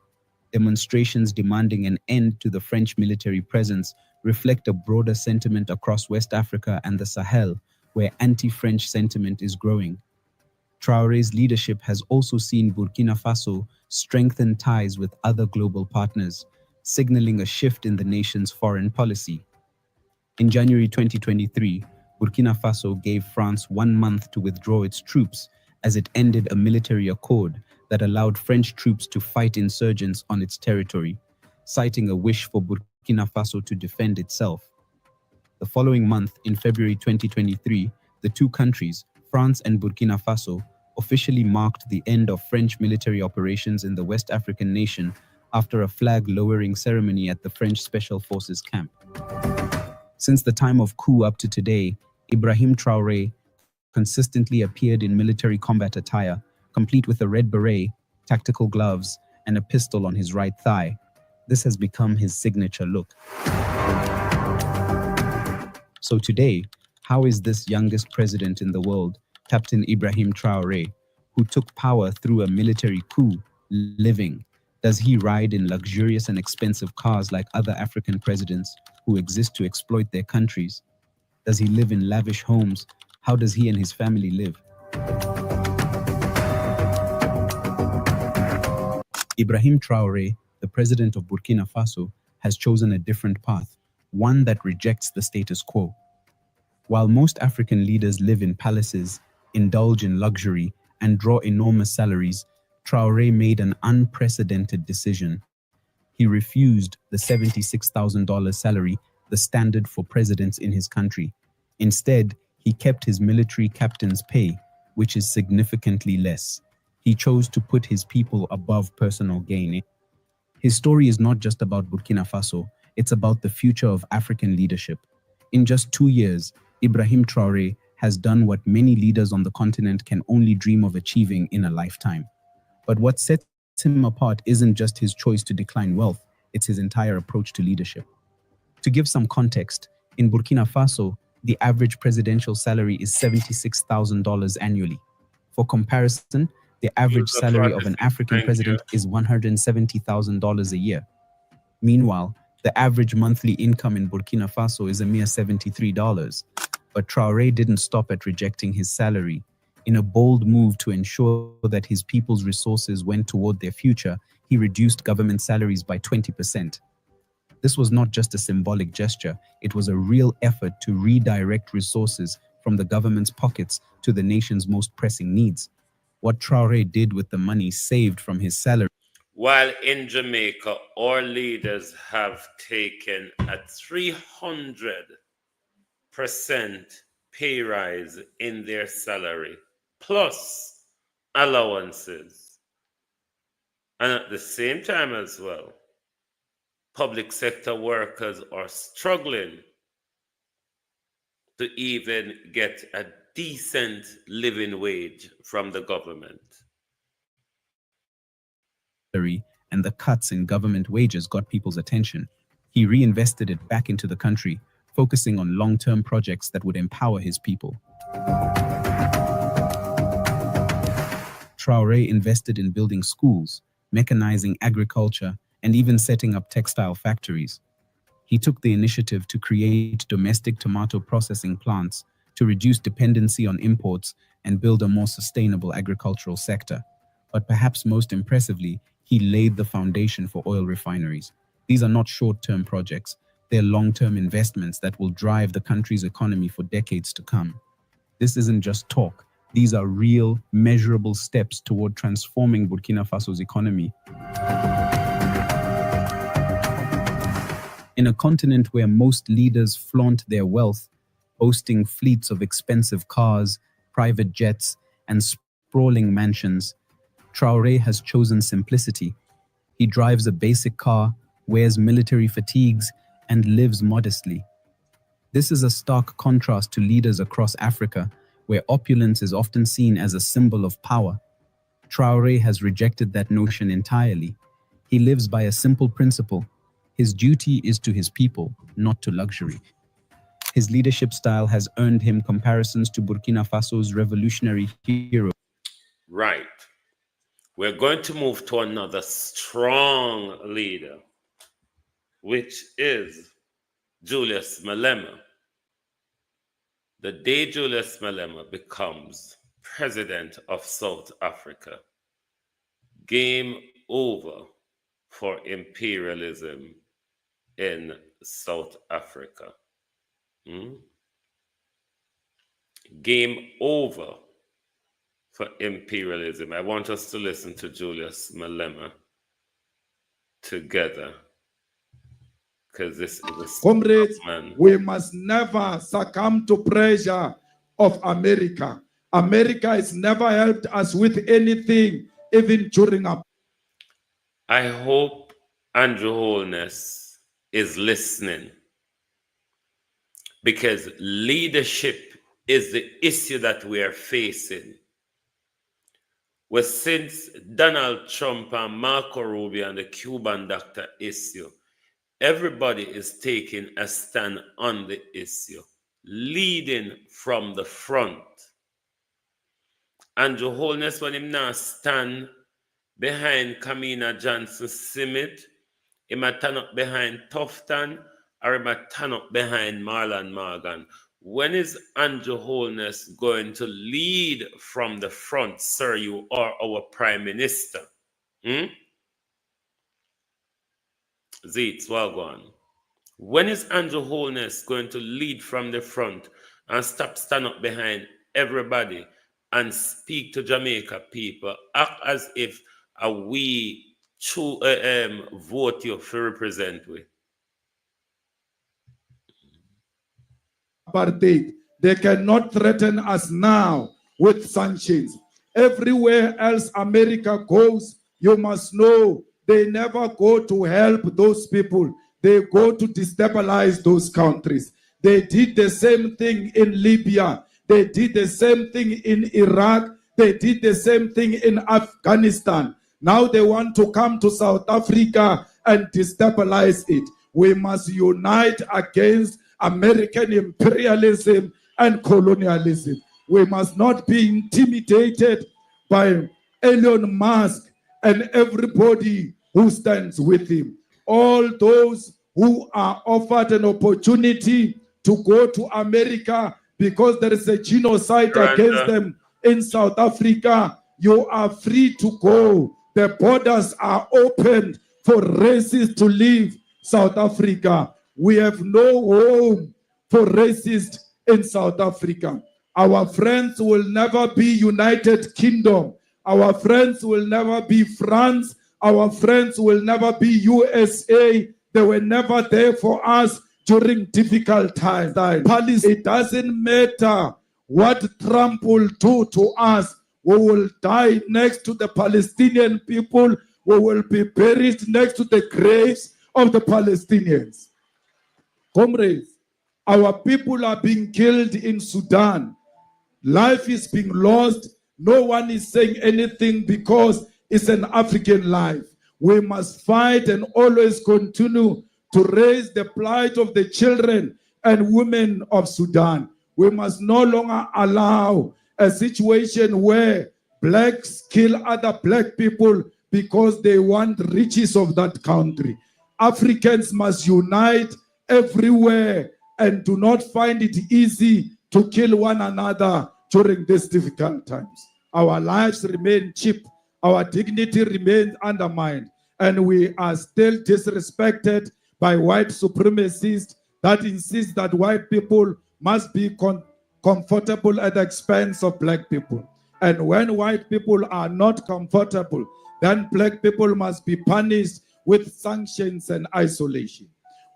Demonstrations demanding an end to the French military presence reflect a broader sentiment across West Africa and the Sahel, where anti-French sentiment is growing. Traore's leadership has also seen Burkina Faso strengthen ties with other global partners, signaling a shift in the nation's foreign policy. In January 2023, Burkina Faso gave France 1 month to withdraw its troops as it ended a military accord that allowed French troops to fight insurgents on its territory, citing a wish for Burkina Faso to defend itself. The following month, in February 2023, the two countries, France and Burkina Faso, officially marked the end of French military operations in the West African nation after a flag-lowering ceremony at the French Special Forces camp. Since the time of coup up to today, Ibrahim Traoré consistently appeared in military combat attire, complete with a red beret, tactical gloves, and a pistol on his right thigh. This has become his signature look. So today, how is this youngest president in the world, Captain Ibrahim Traoré, who took power through a military coup, living? Does he ride in luxurious and expensive cars like other African presidents who exist to exploit their countries? Does he live in lavish homes? How does he and his family live? Ibrahim Traoré, the president of Burkina Faso, has chosen a different path, one that rejects the status quo. While most African leaders live in palaces, indulge in luxury, and draw enormous salaries, Traoré made an unprecedented decision. He refused the $76,000 salary, the standard for presidents in his country. Instead, he kept his military captain's pay, which is significantly less. He chose to put his people above personal gain. His story is not just about Burkina Faso, it's about the future of African leadership. In just 2 years, Ibrahim Traoré has done what many leaders on the continent can only dream of achieving in a lifetime. But what sets him apart isn't just his choice to decline wealth, it's his entire approach to leadership. To give some context, in Burkina Faso, the average presidential salary is $76,000 annually. For comparison, the average salary of an African president is $170,000 a year. Meanwhile, the average monthly income in Burkina Faso is a mere $73. But Traoré didn't stop at rejecting his salary. In a bold move to ensure that his people's resources went toward their future, he reduced government salaries by 20%. This was not just a symbolic gesture, it was a real effort to redirect resources from the government's pockets to the nation's most pressing needs. What Traoré did with the money saved from his salary. While in Jamaica, our leaders have taken a 300% pay rise in their salary, plus allowances. And at the same time as well, public sector workers are struggling to even get a decent living wage from the government. And the cuts in government wages got people's attention. He reinvested it back into the country, focusing on long-term projects that would empower his people. Traoré invested in building schools, mechanizing agriculture, and even setting up textile factories. He took the initiative to create domestic tomato processing plants to reduce dependency on imports and build a more sustainable agricultural sector. But perhaps most impressively, he laid the foundation for oil refineries. These are not short-term projects. They're long-term investments that will drive the country's economy for decades to come. This isn't just talk. These are real, measurable steps toward transforming Burkina Faso's economy. In a continent where most leaders flaunt their wealth, boasting fleets of expensive cars, private jets, and sprawling mansions, Traoré has chosen simplicity. He drives a basic car, wears military fatigues, and lives modestly. This is a stark contrast to leaders across Africa, where opulence is often seen as a symbol of power. Traoré has rejected that notion entirely. He lives by a simple principle. His duty is to his people, not to luxury. His leadership style has earned him comparisons to Burkina Faso's revolutionary hero. Right. We're going to move to another strong leader, which is Julius Malema. The day Julius Malema becomes president of South Africa. Game over for imperialism in South Africa. Game over for imperialism. I want us to listen to Julius Malema together, because this is a comrades, man. we must never succumb to pressure of America. America has never helped us with anything, even during our... I hope Andrew Holness is listening, because leadership is the issue that we are facing. Well, since Donald Trump and Marco Rubio and the Cuban doctor issue, everybody is taking a stand on the issue, leading from the front. Andrew Holness, when him now stand behind Kamina Johnson-Smith, he might turn up behind Tufton, or he might turn up behind Marlon Morgan. When is Andrew Holness going to lead from the front, sir? You are our Prime Minister. Zeets, well gone. When is Andrew Holness going to lead from the front and stand up behind everybody and speak to Jamaica people, act as if we vote you to represent we? Apartheid. They cannot threaten us now with sanctions. Everywhere else America goes, you must know they never go to help those people. They go to destabilize those countries. They did the same thing in Libya. They did the same thing in Iraq. They did the same thing in Afghanistan. Now they want to come to South Africa and destabilize it. We must unite against American imperialism and colonialism. We must not be intimidated by Elon Musk and everybody who stands with him. All those who are offered an opportunity to go to America because there is a genocide against them in South Africa, you are free to go. The borders are opened for racists to leave South Africa. We have no home for racists in South Africa. Our friends will never be United Kingdom. Our friends will never be France. Our friends will never be USA. They were never there for us during difficult times. It doesn't matter what Trump will do to us. We will die next to the Palestinian people. We will be buried next to the graves of the Palestinians. Comrades, our people are being killed in Sudan. Life is being lost. No one is saying anything because it's an African life. We must fight and always continue to raise the plight of the children and women of Sudan. We must no longer allow a situation where blacks kill other black people because they want riches of that country. Africans must unite everywhere and do not find it easy to kill one another during these difficult times. Our lives remain cheap, our dignity remains undermined, and we are still disrespected by white supremacists that insist that white people must be comfortable at the expense of black people. And when white people are not comfortable, then black people must be punished with sanctions and isolation.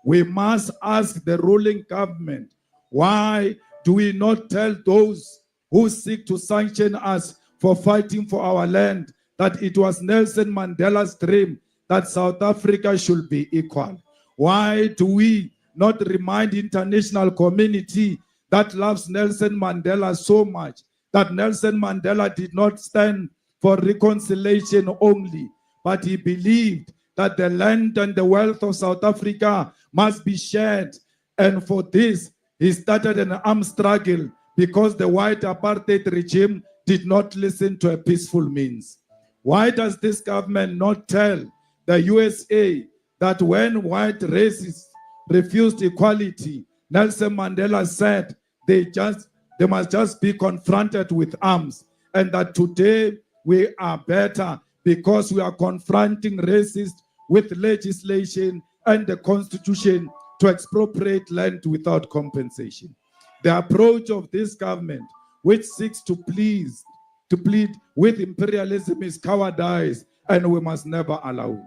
We must ask the ruling government, why do we not tell those who seek to sanction us for fighting for our land that it was Nelson Mandela's dream that South Africa should be equal? Why do we not remind the international community that loves Nelson Mandela so much that Nelson Mandela did not stand for reconciliation only, but he believed that the land and the wealth of South Africa must be shared. And for this, he started an armed struggle because the white apartheid regime did not listen to a peaceful means. Why does this government not tell the USA that when white racists refused equality, Nelson Mandela said they must just be confronted with arms? and that today we are better because we are confronting racists with legislation and the constitution to expropriate land without compensation. The approach of this government, which seeks to plead with imperialism, is cowardice, and we must never allow.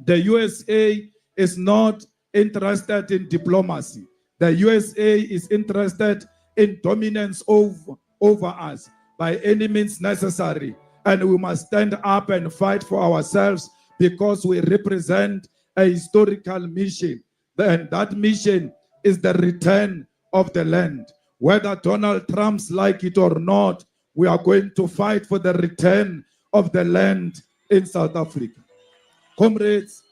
The USA is not interested in diplomacy. The USA is interested in dominance over us by any means necessary. And we must stand up and fight for ourselves because we represent a historical mission. And that mission is the return of the land. Whether Donald Trump's like it or not, we are going to fight for the return of the land in South Africa. Comrades,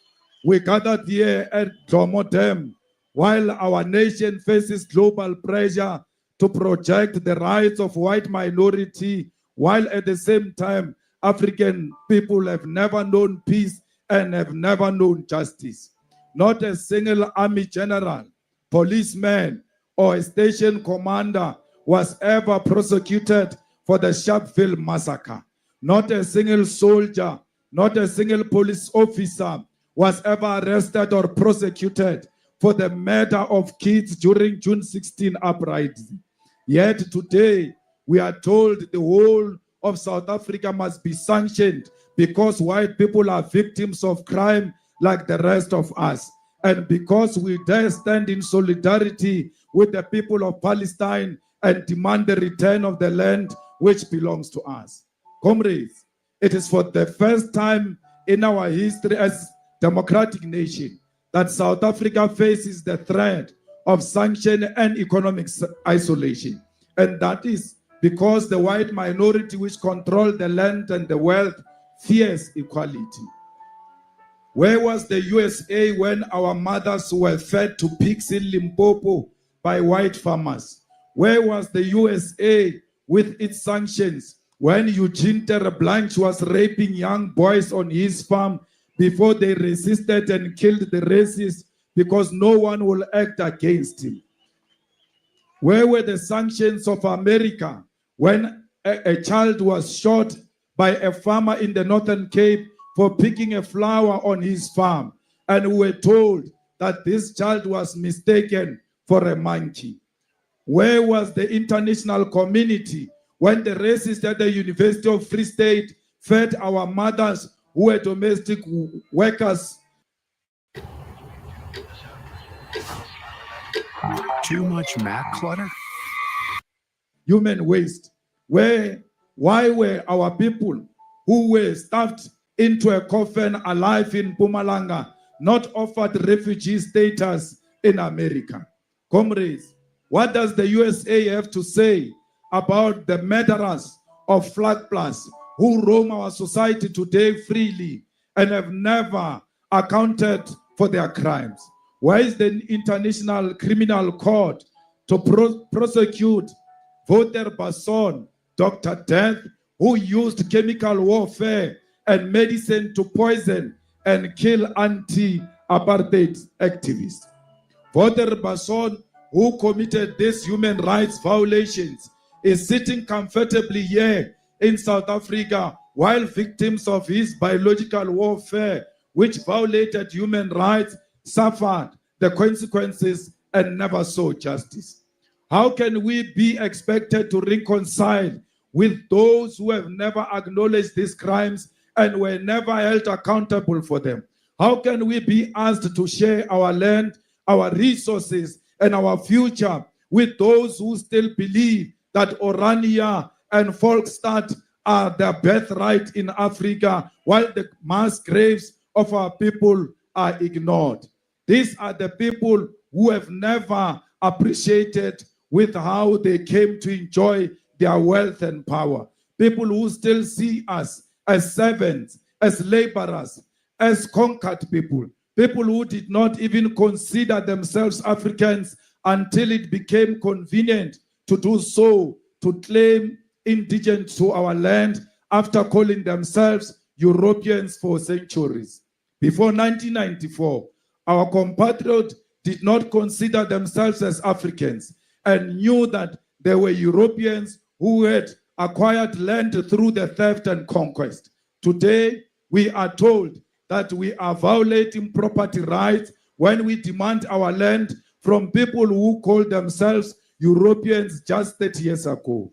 we gathered here at Jomo Dam while our nation faces global pressure to project the rights of white minority, while at the same time, African people have never known peace and have never known justice. Not a single army general, policeman, or a station commander was ever prosecuted for the Sharpeville massacre. Not a single soldier, not a single police officer was ever arrested or prosecuted for the murder of kids during June 16 uprising. Yet today, we are told the whole of South Africa must be sanctioned because white people are victims of crime like the rest of us. And because we dare stand in solidarity with the people of Palestine and demand the return of the land which belongs to us. Comrades, it is for the first time in our history as democratic nation that South Africa faces the threat of sanction and economic isolation. And that is because the white minority which control the land and the wealth fears equality. Where was the USA when our mothers were fed to pigs in Limpopo by white farmers? Where was the USA with its sanctions when Eugene Terreblanche was raping young boys on his farm before they resisted and killed the racists because no one will act against him? Where were the sanctions of America when a child was shot by a farmer in the Northern Cape for picking a flower on his farm, and we were told that this child was mistaken for a monkey? Where was the international community when the racists at the University of Free State fed our mothers who were domestic workers? Too much Mac clutter? Human waste. Why were our people who were stuffed into a coffin alive in Mpumalanga not offered refugee status in America? Comrades, what does the USA have to say about the murderers of Flag Plus who roam our society today freely and have never accounted for their crimes? Why is the International Criminal Court to prosecute Voter Basson, Dr. Death, who used chemical warfare and medicine to poison and kill anti-apartheid activists? Voter Basson, who committed these human rights violations, is sitting comfortably here in South Africa while victims of his biological warfare, which violated human rights, suffered the consequences and never saw justice. How can we be expected to reconcile with those who have never acknowledged these crimes and were never held accountable for them? How can we be asked to share our land, our resources, and our future with those who still believe that Orania and Volksstad are their birthright in Africa, while the mass graves of our people are ignored? These are the people who have never appreciated with how they came to enjoy their wealth and power. People who still see us as servants, as laborers, as conquered people. People who did not even consider themselves Africans until it became convenient to do so, to claim indigenous to our land after calling themselves Europeans for centuries. Before 1994, our compatriots did not consider themselves as Africans and knew that there were Europeans who had acquired land through the theft and conquest. Today, we are told that we are violating property rights when we demand our land from people who call themselves Europeans just 30 years ago.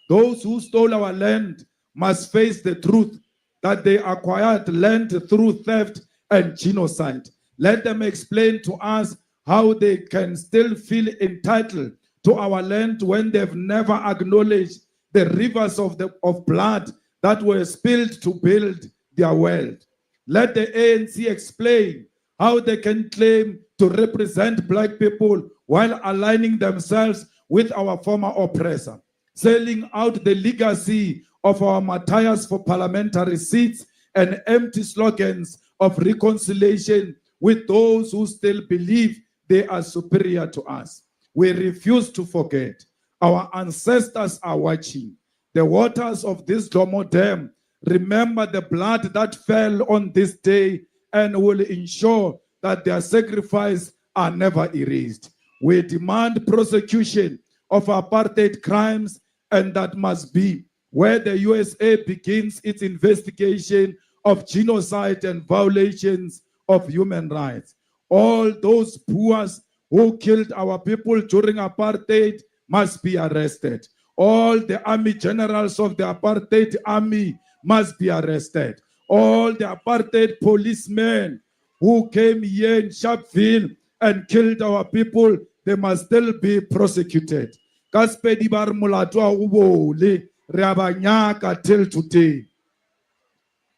Those who stole our land must face the truth that they acquired land through theft and genocide. Let them explain to us how they can still feel entitled to our land when they've never acknowledged the rivers of blood that were spilled to build their world. Let the ANC explain how they can claim to represent black people while aligning themselves with our former oppressor, selling out the legacy of our martyrs for parliamentary seats and empty slogans of reconciliation with those who still believe they are superior to us. We refuse to forget. Our ancestors are watching. The waters of this Domo Dam remember the blood that fell on this day and will ensure that their sacrifices are never erased. We demand prosecution of apartheid crimes, and that must be where the USA begins its investigation of genocide and violations of human rights. All those Boers who killed our people during apartheid must be arrested. All the army generals of the apartheid army must be arrested. All the apartheid policemen who came here in Sharpeville and killed our people, they must still be prosecuted. Kaspedi bar mulatwa ubole reabanyaka till today.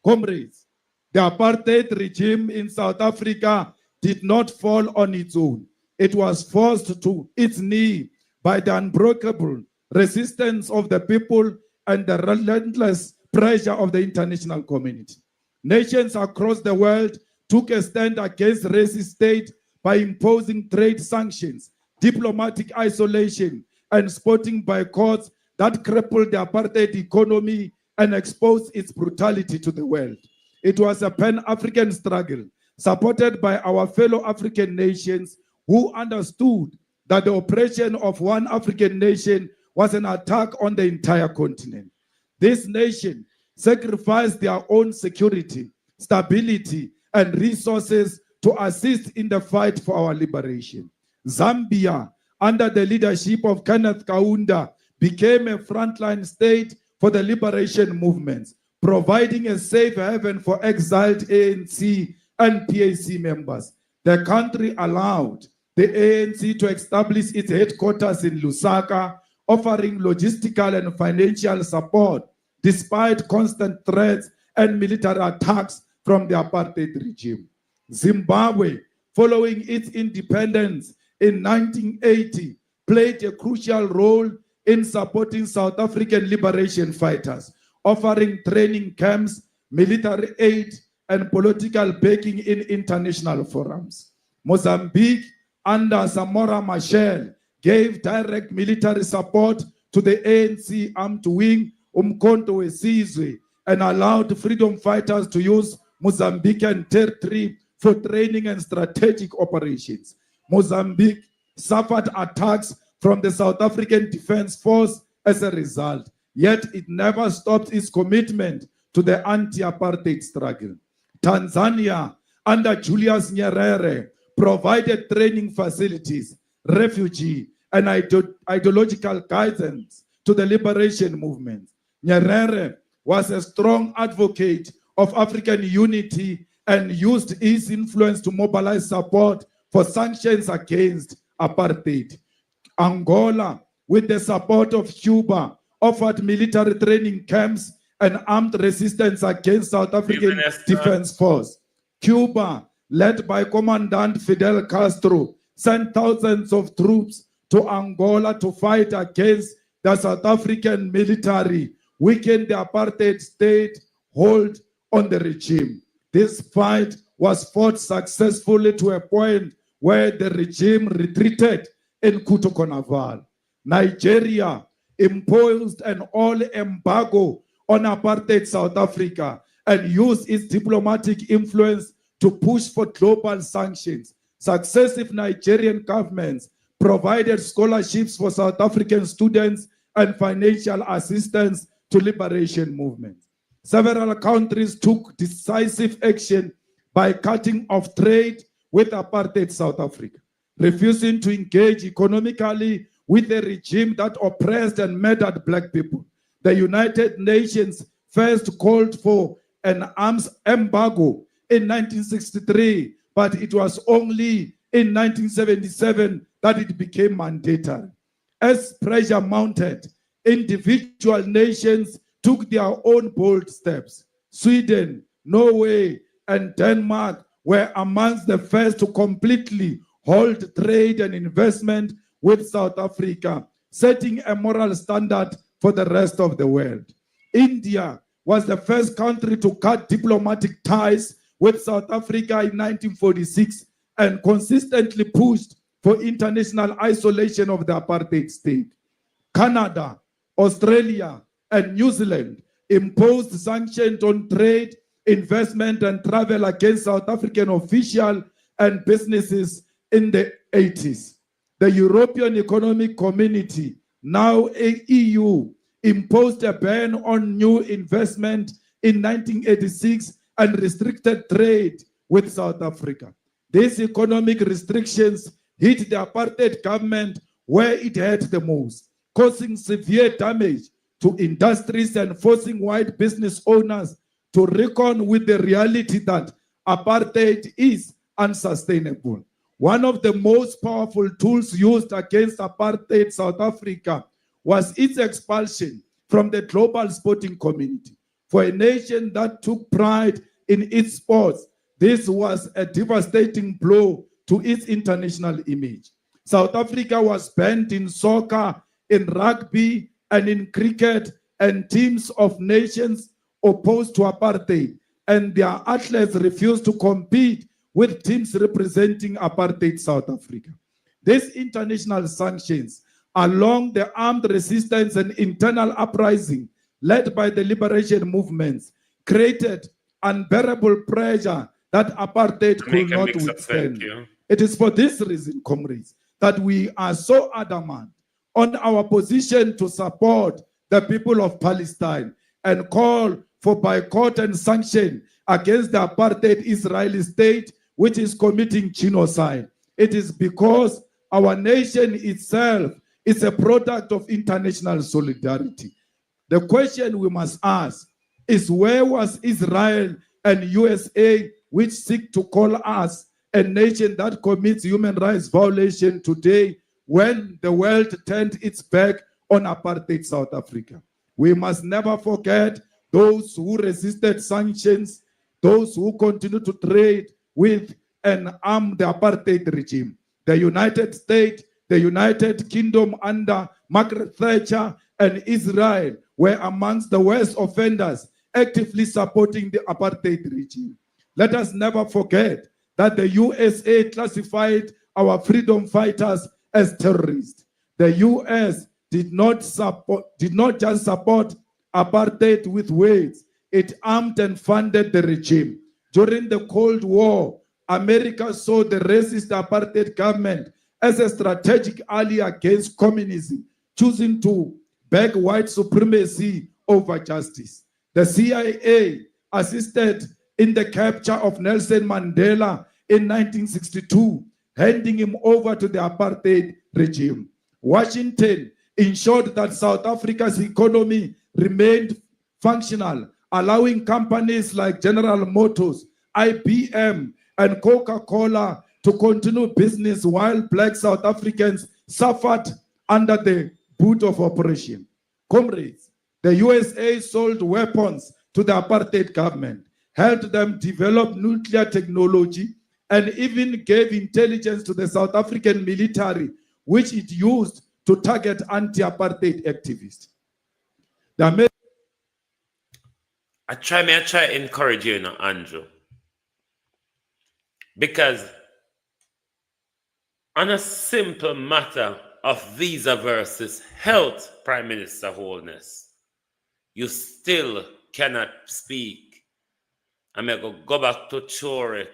Comrades, the apartheid regime in South Africa did not fall on its own. It was forced to its knee by the unbreakable resistance of the people and the relentless pressure of the international community. Nations across the world took a stand against racist state by imposing trade sanctions, diplomatic isolation, and sporting boycotts that crippled the apartheid economy and exposed its brutality to the world. It was a Pan-African struggle supported by our fellow African nations who understood that the oppression of one African nation was an attack on the entire continent. This nation sacrificed their own security, stability, and resources to assist in the fight for our liberation. Zambia, under the leadership of Kenneth Kaunda, became a frontline state for the liberation movements, providing a safe haven for exiled ANC and PAC members. The country allowed the ANC to establish its headquarters in Lusaka, offering logistical and financial support despite constant threats and military attacks from the apartheid regime. Zimbabwe, following its independence in 1980, played a crucial role in supporting South African liberation fighters, offering training camps, military aid, and political backing in international forums. Mozambique, under Samora Machel, gave direct military support to the ANC armed wing Umkhonto weSizwe and allowed freedom fighters to use Mozambican territory for training and strategic operations. Mozambique suffered attacks from the South African Defense Force as a result, yet it never stopped its commitment to the anti-apartheid struggle. Tanzania, under Julius Nyerere, provided training facilities, refugee, and ideological guidance to the liberation movement. Nyerere was a strong advocate of African unity and used his influence to mobilize support for sanctions against apartheid. Angola, with the support of Cuba, offered military training camps and armed resistance against South African Defense Force. Cuba, led by Commandant Fidel Castro, sent thousands of troops to Angola to fight against the South African military, weaken the apartheid state hold on the regime. This fight was fought successfully to a point where the regime retreated in Kutukonaval. Nigeria imposed an oil embargo on apartheid South Africa and used its diplomatic influence to push for global sanctions. Successive Nigerian governments provided scholarships for South African students and financial assistance to liberation movements. Several countries took decisive action by cutting off trade with apartheid South Africa, refusing to engage economically with a regime that oppressed and murdered black people. The United Nations first called for an arms embargo in 1963, but it was only in 1977 that it became mandatory. As pressure mounted, individual nations took their own bold steps. Sweden, Norway, and Denmark were amongst the first to completely halt trade and investment with South Africa, setting a moral standard for the rest of the world. India was the first country to cut diplomatic ties with South Africa in 1946 and consistently pushed for international isolation of the apartheid state. Canada, Australia, and New Zealand imposed sanctions on trade, investment, and travel against South African officials and businesses in the 80s. The European Economic Community, now EU, imposed a ban on new investment in 1986 and restricted trade with South Africa. These economic restrictions hit the apartheid government where it hurt the most, causing severe damage to industries and forcing white business owners to reckon with the reality that apartheid is unsustainable. One of the most powerful tools used against apartheid South Africa was its expulsion from the global sporting community. For a nation that took pride in its sports, this was a devastating blow to its international image. South Africa was banned in soccer, in rugby, and in cricket, and teams of nations opposed to apartheid, and their athletes refused to compete with teams representing apartheid South Africa. These international sanctions, along the armed resistance and internal uprising led by the liberation movements, created unbearable pressure that apartheid could not withstand. It is for this reason, comrades, that we are so adamant on our position to support the people of Palestine and call for boycott and sanction against the apartheid Israeli state, which is committing genocide. It is because our nation itself is a product of international solidarity. The question we must ask is, where was Israel and USA, which seek to call us a nation that commits human rights violation today, when the world turned its back on apartheid South Africa? We must never forget those who resisted sanctions, those who continue to trade with and arm the apartheid regime. The United States, the United Kingdom under Margaret Thatcher, and Israel were amongst the worst offenders actively supporting the apartheid regime. Let us never forget that the USA classified our freedom fighters as terrorists. The US did not just support apartheid with words, it armed and funded the regime. During the Cold War, America saw the racist apartheid government as a strategic ally against communism, choosing to back white supremacy over justice. The CIA assisted in the capture of Nelson Mandela in 1962, handing him over to the apartheid regime. Washington ensured that South Africa's economy remained functional, allowing companies like General Motors, IBM, and Coca-Cola to continue business while black South Africans suffered under the boot of oppression. Comrades, the USA sold weapons to the apartheid government, helped them develop nuclear technology, and even gave intelligence to the South African military, which it used to target anti-apartheid activists. I try to encourage you, Andrew. Because on a simple matter of visa versus health, Prime Minister Holness, you still cannot speak. I'm going to go back to Chore.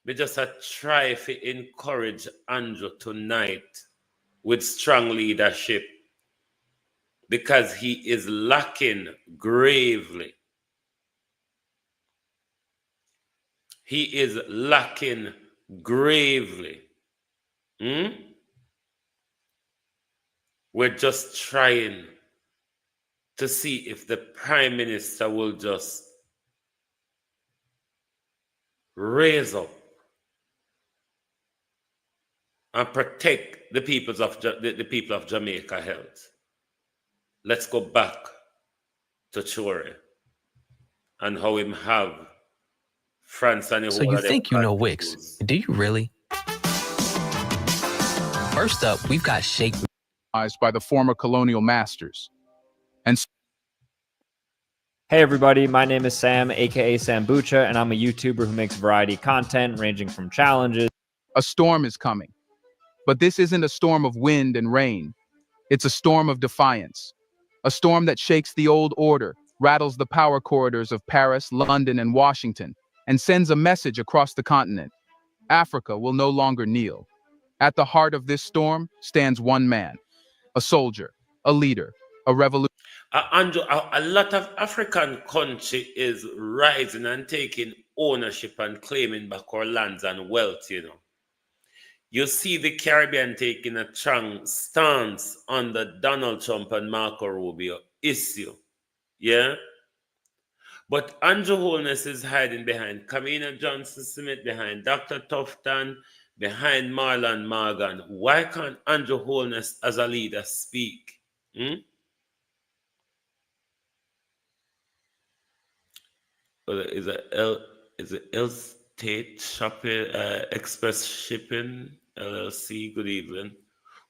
We just try to encourage Andrew tonight with strong leadership. because he is lacking gravely. He is lacking gravely. We're just trying to see if the Prime Minister will just raise up and protect the people of Jamaica health. Let's go back to Chore and how him have France and the So whole you of them think you know Wix? Do you really? First up, we've got Shake by the former colonial masters. And hey everybody, my name is Sam, aka Sambucha, and I'm a YouTuber who makes variety content ranging from challenges. A storm is coming, but this isn't a storm of wind and rain. It's a storm of defiance. A storm that shakes the old order, rattles the power corridors of Paris, London, and Washington, and sends a message across the continent. Africa will no longer kneel. At the heart of this storm stands one man, a soldier, a leader, a revolution. Andrew, a lot of African country is rising and taking ownership and claiming back our lands and wealth, you know. You see the Caribbean taking a strong stance on the Donald Trump and Marco Rubio issue, yeah? But Andrew Holness is hiding behind Kamina Johnson-Smith, behind Dr. Tufton, behind Marlon Morgan. Why can't Andrew Holness as a leader speak? Is it L State Shopping Express Shipping LLC? Good evening.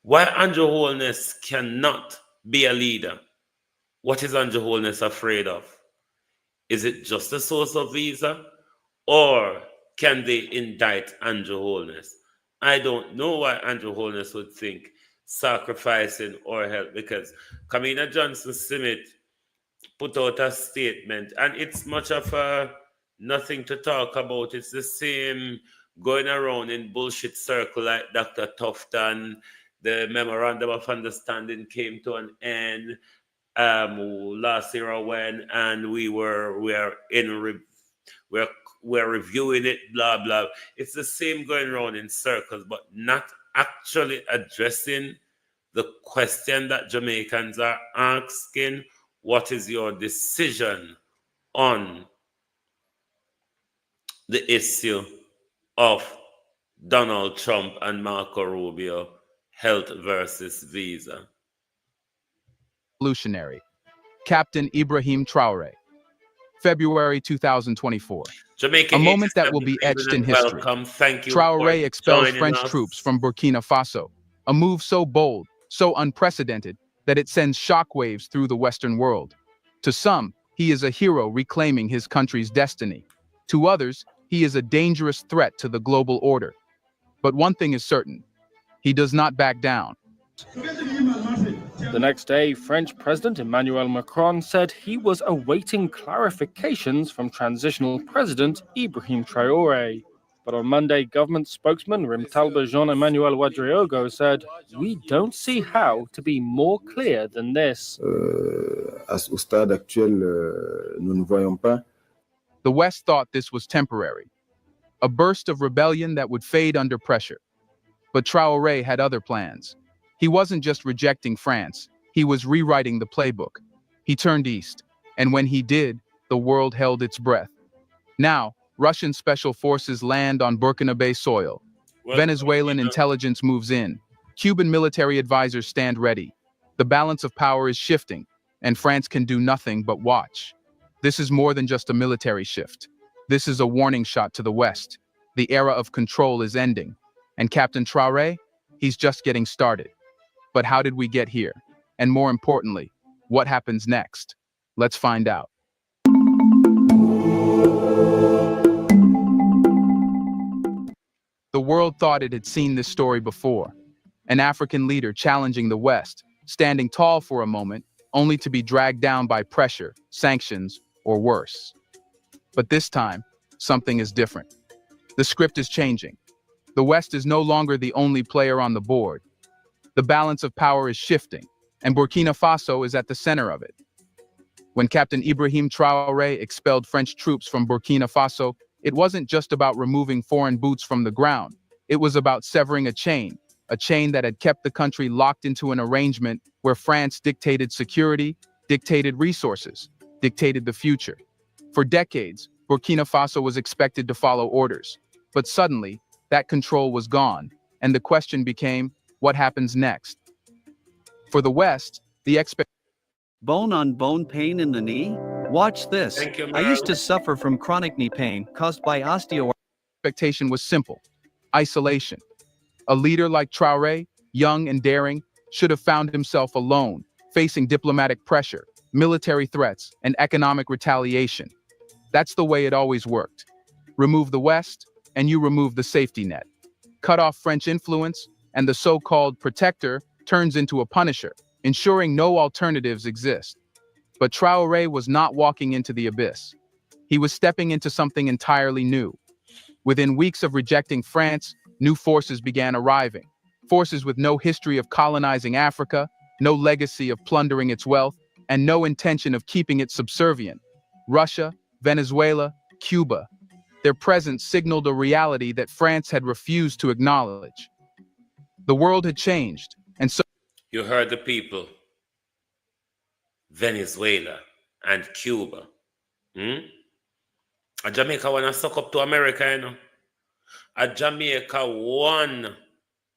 Why Andrew Holness cannot be a leader? What is Andrew Holness afraid of? Is it just a source of visa, or can they indict Andrew Holness? I don't know why Andrew Holness would think sacrificing or help, because Kamina Johnson-Smith put out a statement, and it's much of a nothing to talk about. It's the same going around in bullshit circle like Dr. Tufton. The memorandum of understanding came to an end last year when, and we're reviewing it, blah blah. It's the same going around in circles, but not actually addressing the question that Jamaicans are asking. What is your decision on the issue of Donald Trump and Marco Rubio, health versus visa? Revolutionary, Captain Ibrahim Traore, February 2024. Jamaica, a moment that will be etched in history. Welcome. Thank you. Traore expels French troops from Burkina Faso, a move so bold, so unprecedented, that it sends shockwaves through the Western world. To some, he is a hero reclaiming his country's destiny. To others, he is a dangerous threat to the global order. But one thing is certain, he does not back down. The next day, French President Emmanuel Macron said he was awaiting clarifications from transitional President Ibrahim Traore. But on Monday, government spokesman Rimtalba Jean-Emmanuel Ouedraogo said, "We don't see how to be more clear than this." Au stade actuel, nous ne voyons pas. The West thought this was temporary, a burst of rebellion that would fade under pressure. But Traore had other plans. He wasn't just rejecting France, he was rewriting the playbook. He turned east, and when he did, the world held its breath. Now, Russian special forces land on Burkinabe soil. Venezuelan intelligence moves in. Cuban military advisors stand ready. The balance of power is shifting, and France can do nothing but watch. This is more than just a military shift. This is a warning shot to the West. The era of control is ending. And Captain Traore, he's just getting started. But how did we get here? And more importantly, what happens next? Let's find out. The world thought it had seen this story before. An African leader challenging the West, standing tall for a moment, only to be dragged down by pressure, sanctions, or worse. But this time, something is different. The script is changing. The West is no longer the only player on the board. The balance of power is shifting, and Burkina Faso is at the center of it. When Captain Ibrahim Traoré expelled French troops from Burkina Faso, it wasn't just about removing foreign boots from the ground. It was about severing a chain that had kept the country locked into an arrangement where France dictated security, dictated resources, dictated the future. For decades, Burkina Faso was expected to follow orders. But suddenly, that control was gone, and the question became, what happens next? For the West, the Bone-on-bone pain in the knee? Watch this. Thank you, I used to Merle. suffer from chronic knee pain caused by expectation was simple: isolation. A leader like Traoré, young and daring, should have found himself alone, facing diplomatic pressure, military threats, and economic retaliation. That's the way it always worked. Remove the West, and you remove the safety net. Cut off French influence, and the so-called protector turns into a punisher, ensuring no alternatives exist. But Traoré was not walking into the abyss. He was stepping into something entirely new. Within weeks of rejecting France, new forces began arriving. Forces with no history of colonizing Africa, no legacy of plundering its wealth, and no intention of keeping it subservient. Russia, Venezuela, Cuba. Their presence signaled a reality that France had refused to acknowledge. The world had changed, and so You heard the people. Venezuela and Cuba. A Jamaica wanna suck up to America, you know. A Jamaica one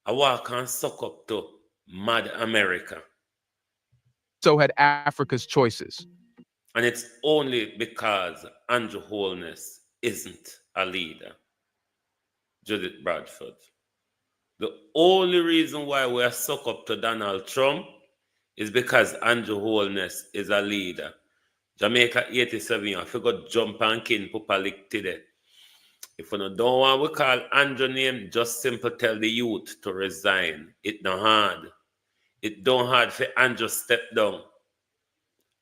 I walk and suck up to mad America. so had Africa's choices. And it's only because Andrew Holness isn't a leader. Judith Bradford. The only reason why we are suck up to Donald Trump is because Andrew Holness is a leader. Jamaica 87, you forgot jump and kin Pupalik today. If you don't want to call Andrew name, just simply tell the youth to resign. It not hard. It don't hard for Andrew step down.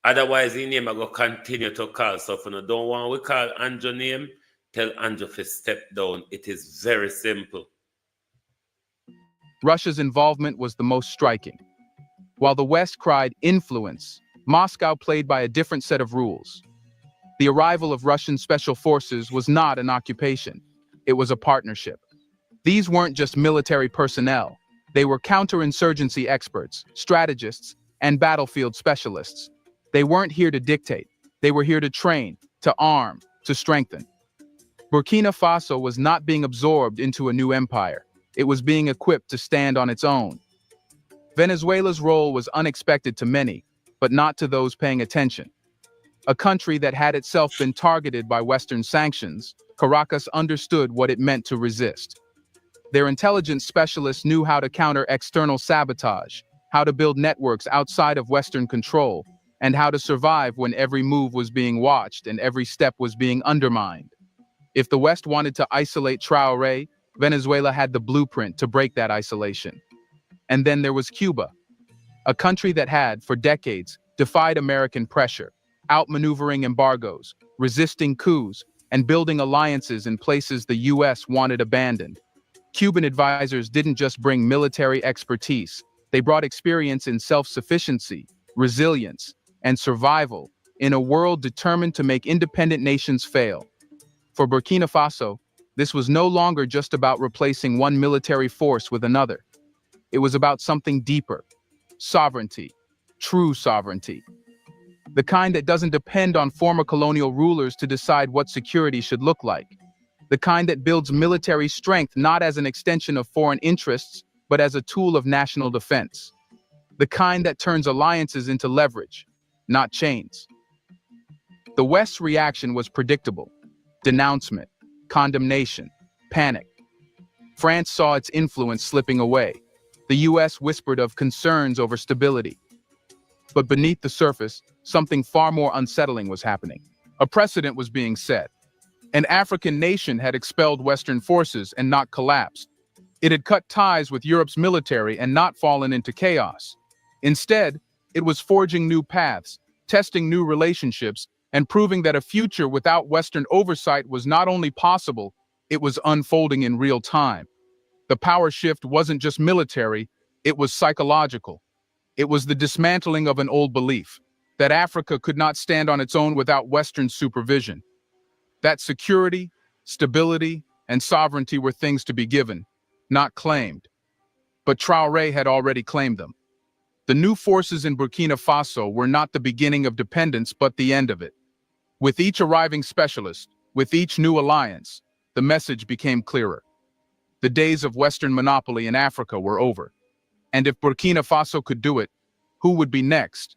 Otherwise, his name I go continue to call. So if you don't want to call Andrew name, tell Andrew to step down. It is very simple. Russia's involvement was the most striking. While the West cried influence, Moscow played by a different set of rules. The arrival of Russian special forces was not an occupation. It was a partnership. These weren't just military personnel. They were counterinsurgency experts, strategists, and battlefield specialists. They weren't here to dictate. They were here to train, to arm, to strengthen. Burkina Faso was not being absorbed into a new empire. It was being equipped to stand on its own. Venezuela's role was unexpected to many, but not to those paying attention. A country that had itself been targeted by Western sanctions, Caracas understood what it meant to resist. Their intelligence specialists knew how to counter external sabotage, how to build networks outside of Western control, and how to survive when every move was being watched and every step was being undermined. If the West wanted to isolate Traoré, Venezuela had the blueprint to break that isolation. And then there was Cuba, a country that had, for decades, defied American pressure, outmaneuvering embargoes, resisting coups, and building alliances in places the U.S. wanted abandoned. Cuban advisors didn't just bring military expertise, they brought experience in self-sufficiency, resilience, and survival in a world determined to make independent nations fail. For Burkina Faso, this was no longer just about replacing one military force with another. It was about something deeper: sovereignty, true sovereignty. The kind that doesn't depend on former colonial rulers to decide what security should look like. The kind that builds military strength not as an extension of foreign interests, but as a tool of national defense. The kind that turns alliances into leverage, not chains. The West's reaction was predictable: denouncement, condemnation, panic. France saw its influence slipping away. The U.S. whispered of concerns over stability. But beneath the surface, something far more unsettling was happening. A precedent was being set. An African nation had expelled Western forces and not collapsed. It had cut ties with Europe's military and not fallen into chaos. Instead, it was forging new paths, testing new relationships, and proving that a future without Western oversight was not only possible, it was unfolding in real time. The power shift wasn't just military, it was psychological. It was the dismantling of an old belief that Africa could not stand on its own without Western supervision, that security, stability, and sovereignty were things to be given, not claimed. But Traoré had already claimed them. The new forces in Burkina Faso were not the beginning of dependence, but the end of it. With each arriving specialist, with each new alliance, the message became clearer. The days of Western monopoly in Africa were over. And if Burkina Faso could do it, who would be next?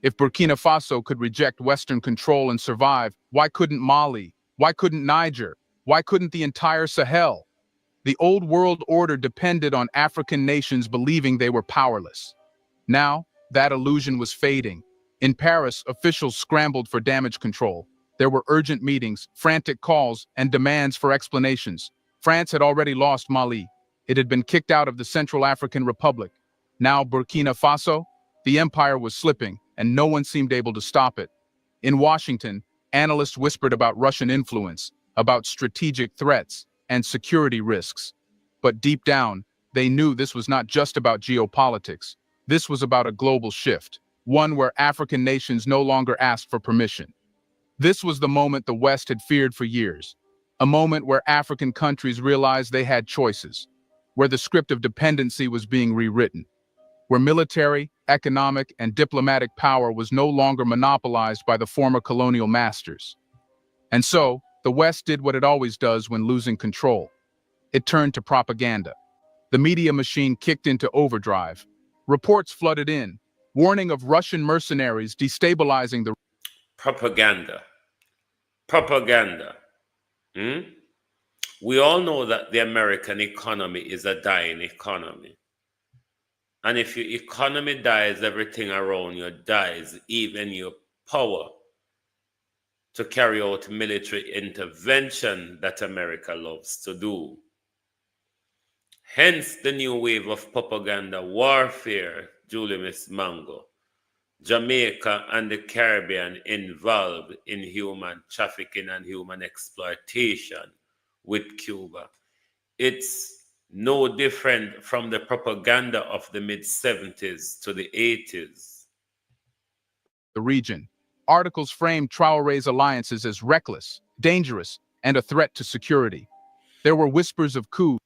If Burkina Faso could reject Western control and survive, why couldn't Mali? Why couldn't Niger? Why couldn't the entire Sahel? The old world order depended on African nations believing they were powerless. Now, that illusion was fading. In Paris, officials scrambled for damage control. There were urgent meetings, frantic calls, and demands for explanations. France had already lost Mali. It had been kicked out of the Central African Republic. Now Burkina Faso? The empire was slipping, and no one seemed able to stop it. In Washington, analysts whispered about Russian influence, about strategic threats, and security risks. But deep down, they knew this was not just about geopolitics. This was about a global shift, one where African nations no longer asked for permission. This was the moment the West had feared for years, a moment where African countries realized they had choices, where the script of dependency was being rewritten, where military, economic, and diplomatic power was no longer monopolized by the former colonial masters. And so, the West did what it always does when losing control. It turned to propaganda. The media machine kicked into overdrive. Reports flooded in, warning of Russian mercenaries destabilizing the... Propaganda. Propaganda. We all know that the American economy is a dying economy. And if your economy dies, everything around you dies, even your power to carry out military intervention that America loves to do. Hence the new wave of propaganda warfare, Julius Mango. Jamaica and the Caribbean involved in human trafficking and human exploitation with Cuba. It's no different from the propaganda of the mid-70s to the 80s. The region. Articles framed Traoré's alliances as reckless, dangerous, and a threat to security. There were whispers of coups.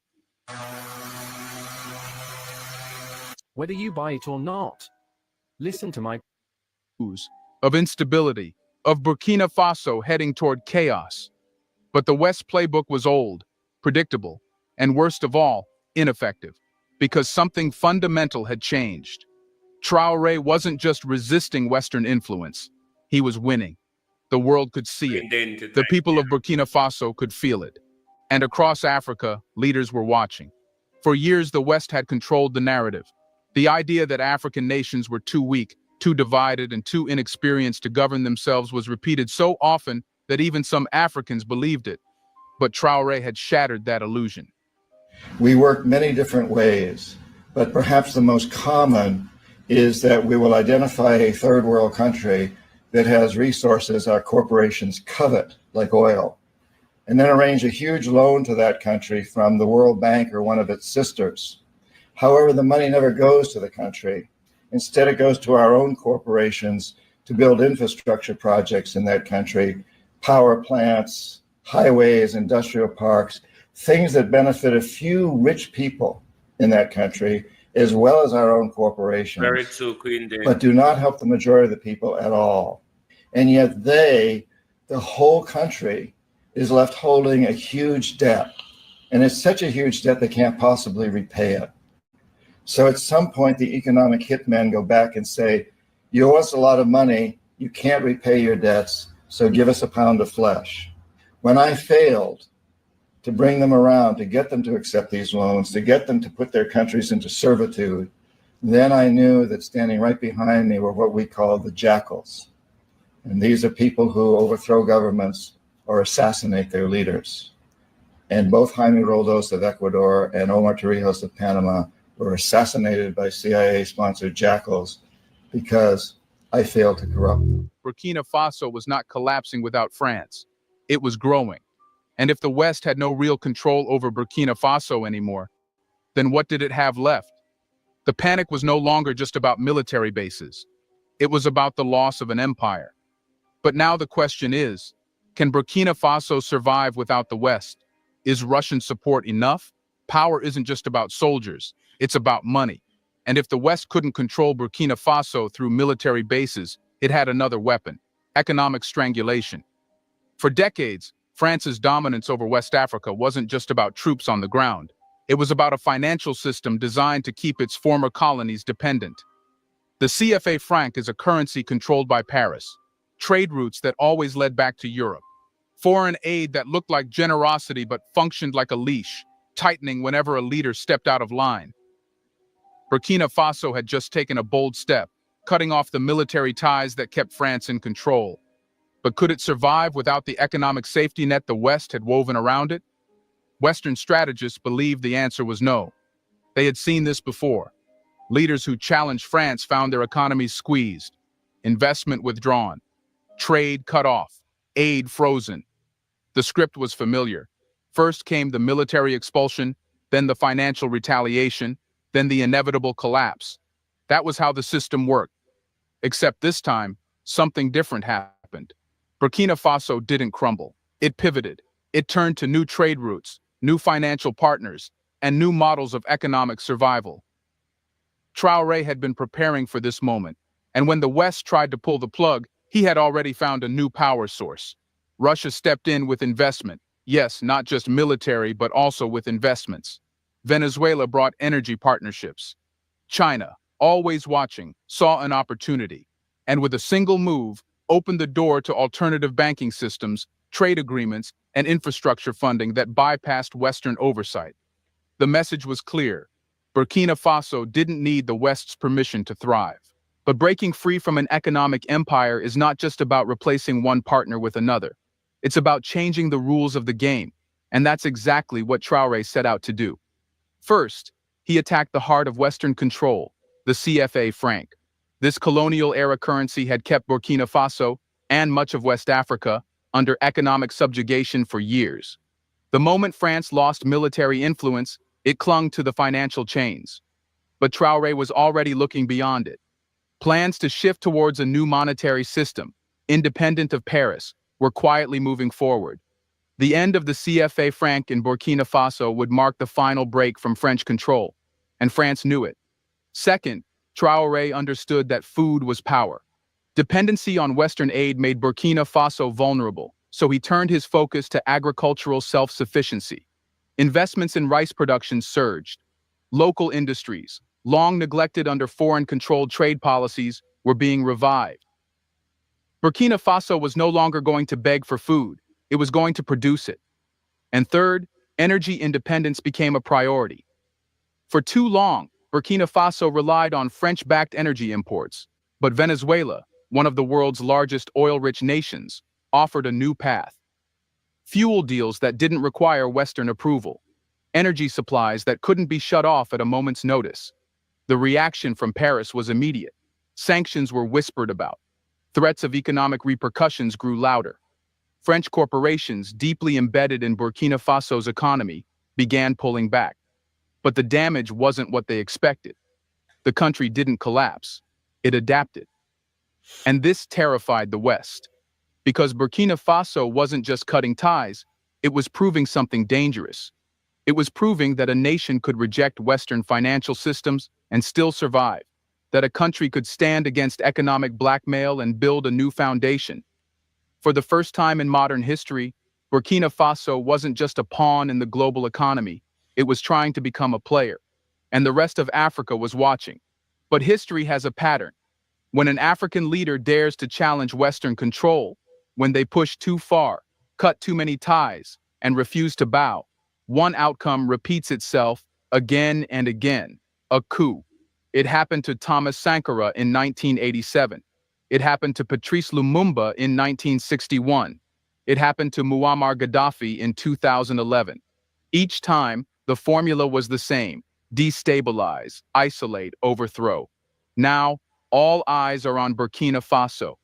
Whether you buy it or not, listen to my Of instability, of Burkina Faso heading toward chaos. But the West playbook was old, predictable, and worst of all, ineffective, because something fundamental had changed. Traoré wasn't just resisting Western influence, he was winning. The world could see it. The people of Burkina Faso could feel it. And across Africa, leaders were watching. For years, the West had controlled the narrative. The idea that African nations were too weak, too divided, and too inexperienced to govern themselves was repeated so often that even some Africans believed it. But Traoré had shattered that illusion. We work many different ways, but perhaps the most common is that we will identify a third world country that has resources our corporations covet, like oil, and then arrange a huge loan to that country from the World Bank or one of its sisters. However, the money never goes to the country. Instead, it goes to our own corporations to build infrastructure projects in that country, power plants, highways, industrial parks, things that benefit a few rich people in that country, as well as our own corporations, Very true, Queen Dame. but do not help the majority of the people at all. And yet the whole country, is left holding a huge debt. And it's such a huge debt they can't possibly repay it. So at some point, the economic hitmen go back and say, you owe us a lot of money, you can't repay your debts, so give us a pound of flesh. When I failed to bring them around, to get them to accept these loans, to get them to put their countries into servitude, then I knew that standing right behind me were what we call the jackals. And these are people who overthrow governments or assassinate their leaders. And both Jaime Roldos of Ecuador and Omar Torrijos of Panama were assassinated by CIA-sponsored jackals because I failed to corrupt them. Burkina Faso was not collapsing without France. It was growing. And if the West had no real control over Burkina Faso anymore, then what did it have left? The panic was no longer just about military bases. It was about the loss of an empire. But now the question is, can Burkina Faso survive without the West? Is Russian support enough? Power isn't just about soldiers, it's about money. And if the West couldn't control Burkina Faso through military bases, it had another weapon: economic strangulation. For decades, France's dominance over West Africa wasn't just about troops on the ground. It was about a financial system designed to keep its former colonies dependent. The CFA franc is a currency controlled by Paris, trade routes that always led back to Europe, foreign aid that looked like generosity but functioned like a leash, tightening whenever a leader stepped out of line. Burkina Faso had just taken a bold step, cutting off the military ties that kept France in control. But could it survive without the economic safety net the West had woven around it? Western strategists believed the answer was no. They had seen this before. Leaders who challenged France found their economies squeezed, investment withdrawn, trade cut off, aid frozen. The script was familiar. First came the military expulsion, then the financial retaliation, then the inevitable collapse. That was how the system worked. Except this time, something different happened. Burkina Faso didn't crumble. It pivoted. It turned to new trade routes, new financial partners, and new models of economic survival. Traoré had been preparing for this moment, and when the West tried to pull the plug, he had already found a new power source. Russia stepped in with investment. Yes, not just military, but also with investments. Venezuela brought energy partnerships. China, always watching, saw an opportunity, and with a single move, opened the door to alternative banking systems, trade agreements, and infrastructure funding that bypassed Western oversight. The message was clear. Burkina Faso didn't need the West's permission to thrive. But breaking free from an economic empire is not just about replacing one partner with another. It's about changing the rules of the game, and that's exactly what Traoré set out to do. First, he attacked the heart of Western control, the CFA franc. This colonial-era currency had kept Burkina Faso, and much of West Africa, under economic subjugation for years. The moment France lost military influence, it clung to the financial chains. But Traoré was already looking beyond it. Plans to shift towards a new monetary system, independent of Paris, were quietly moving forward. The end of the CFA franc in Burkina Faso would mark the final break from French control, and France knew it. Second, Traoré understood that food was power. Dependency on Western aid made Burkina Faso vulnerable, so he turned his focus to agricultural self-sufficiency. Investments in rice production surged. Local industries, long neglected under foreign-controlled trade policies, were being revived. Burkina Faso was no longer going to beg for food, it was going to produce it. And third, energy independence became a priority. For too long, Burkina Faso relied on French-backed energy imports, but Venezuela, one of the world's largest oil-rich nations, offered a new path. Fuel deals that didn't require Western approval, energy supplies that couldn't be shut off at a moment's notice. The reaction from Paris was immediate. Sanctions were whispered about. Threats of economic repercussions grew louder. French corporations, deeply embedded in Burkina Faso's economy, began pulling back. But the damage wasn't what they expected. The country didn't collapse. It adapted. And this terrified the West. Because Burkina Faso wasn't just cutting ties, it was proving something dangerous. It was proving that a nation could reject Western financial systems and still survive, that a country could stand against economic blackmail and build a new foundation. For the first time in modern history, Burkina Faso wasn't just a pawn in the global economy, it was trying to become a player. And the rest of Africa was watching. But history has a pattern. When an African leader dares to challenge Western control, when they push too far, cut too many ties, and refuse to bow, one outcome repeats itself again and again: a coup. It happened to Thomas Sankara in 1987. It happened to Patrice Lumumba in 1961. It happened to Muammar Gaddafi in 2011. Each time, the formula was the same: destabilize, isolate, overthrow. Now, all eyes are on Burkina Faso.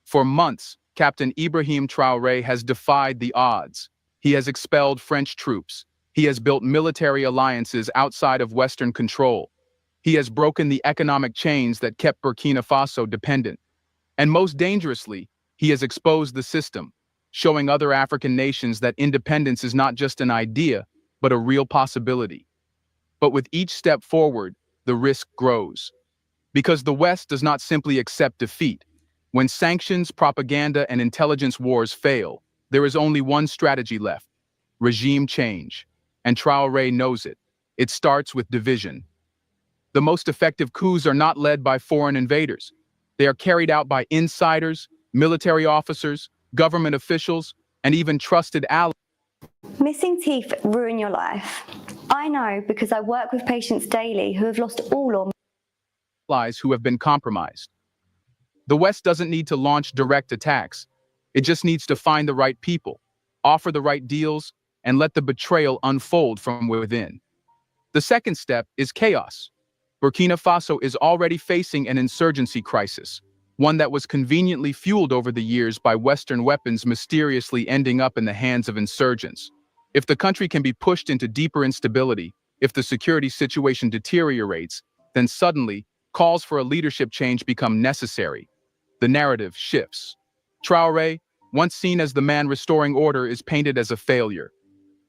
For months, Captain Ibrahim Traoré has defied the odds. He has expelled French troops. He has built military alliances outside of Western control. He has broken the economic chains that kept Burkina Faso dependent. And most dangerously, he has exposed the system, showing other African nations that independence is not just an idea, but a real possibility. But with each step forward, the risk grows. Because the West does not simply accept defeat. When sanctions, propaganda, and intelligence wars fail, there is only one strategy left: regime change. And Traoré knows it. It starts with division. The most effective coups are not led by foreign invaders. They are carried out by insiders, military officers, government officials, and even trusted allies. Missing teeth ruin your life. I know because I work with patients daily who have lost all or Allies who have been compromised. The West doesn't need to launch direct attacks. It just needs to find the right people, offer the right deals, and let the betrayal unfold from within. The second step is chaos. Burkina Faso is already facing an insurgency crisis, one that was conveniently fueled over the years by Western weapons mysteriously ending up in the hands of insurgents. If the country can be pushed into deeper instability, if the security situation deteriorates, then suddenly, calls for a leadership change become necessary. The narrative shifts. Traoré, once seen as the man restoring order, is painted as a failure.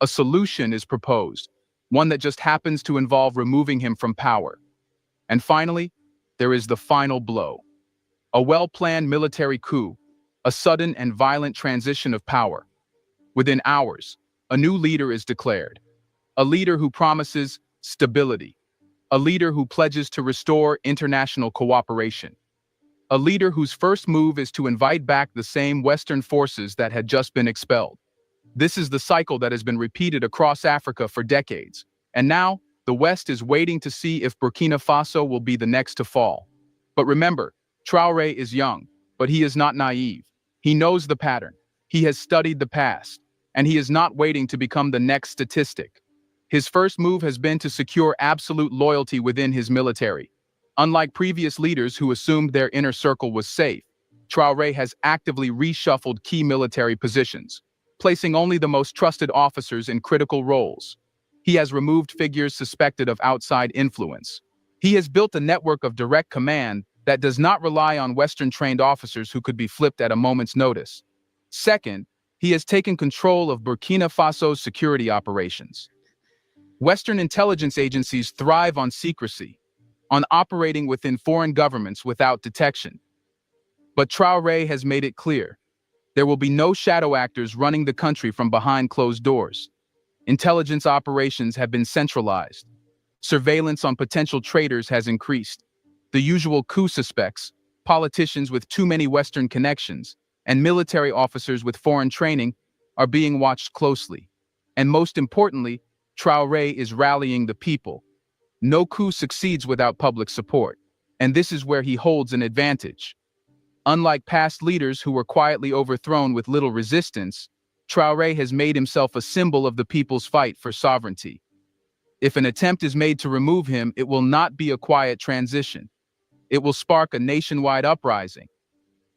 A solution is proposed, one that just happens to involve removing him from power. And finally, there is the final blow. A well-planned military coup, a sudden and violent transition of power. Within hours, a new leader is declared. A leader who promises stability. A leader who pledges to restore international cooperation. A leader whose first move is to invite back the same Western forces that had just been expelled. This is the cycle that has been repeated across Africa for decades. And now, the West is waiting to see if Burkina Faso will be the next to fall. But remember, Traoré is young, but he is not naive. He knows the pattern. He has studied the past, and he is not waiting to become the next statistic. His first move has been to secure absolute loyalty within his military. Unlike previous leaders who assumed their inner circle was safe, Traoré has actively reshuffled key military positions, placing only the most trusted officers in critical roles. He has removed figures suspected of outside influence. He has built a network of direct command that does not rely on Western-trained officers who could be flipped at a moment's notice. Second, he has taken control of Burkina Faso's security operations. Western intelligence agencies thrive on secrecy, on operating within foreign governments without detection. But Traoré has made it clear: there will be no shadow actors running the country from behind closed doors. Intelligence operations have been centralized. Surveillance on potential traitors has increased. The usual coup suspects, politicians with too many Western connections, and military officers with foreign training are being watched closely. And most importantly, Traoré is rallying the people. No coup succeeds without public support, and this is where he holds an advantage. Unlike past leaders who were quietly overthrown with little resistance, Traoré has made himself a symbol of the people's fight for sovereignty. If an attempt is made to remove him, it will not be a quiet transition. It will spark a nationwide uprising.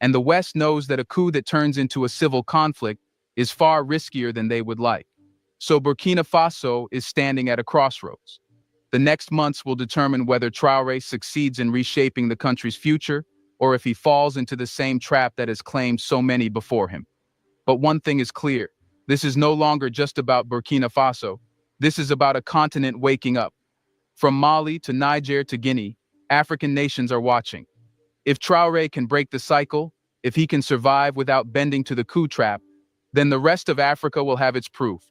And the West knows that a coup that turns into a civil conflict is far riskier than they would like. So Burkina Faso is standing at a crossroads. The next months will determine whether Traoré succeeds in reshaping the country's future, or if he falls into the same trap that has claimed so many before him. But one thing is clear: this is no longer just about Burkina Faso. This is about a continent waking up. From Mali to Niger to Guinea, African nations are watching. If Traoré can break the cycle, if he can survive without bending to the coup trap, then the rest of Africa will have its proof.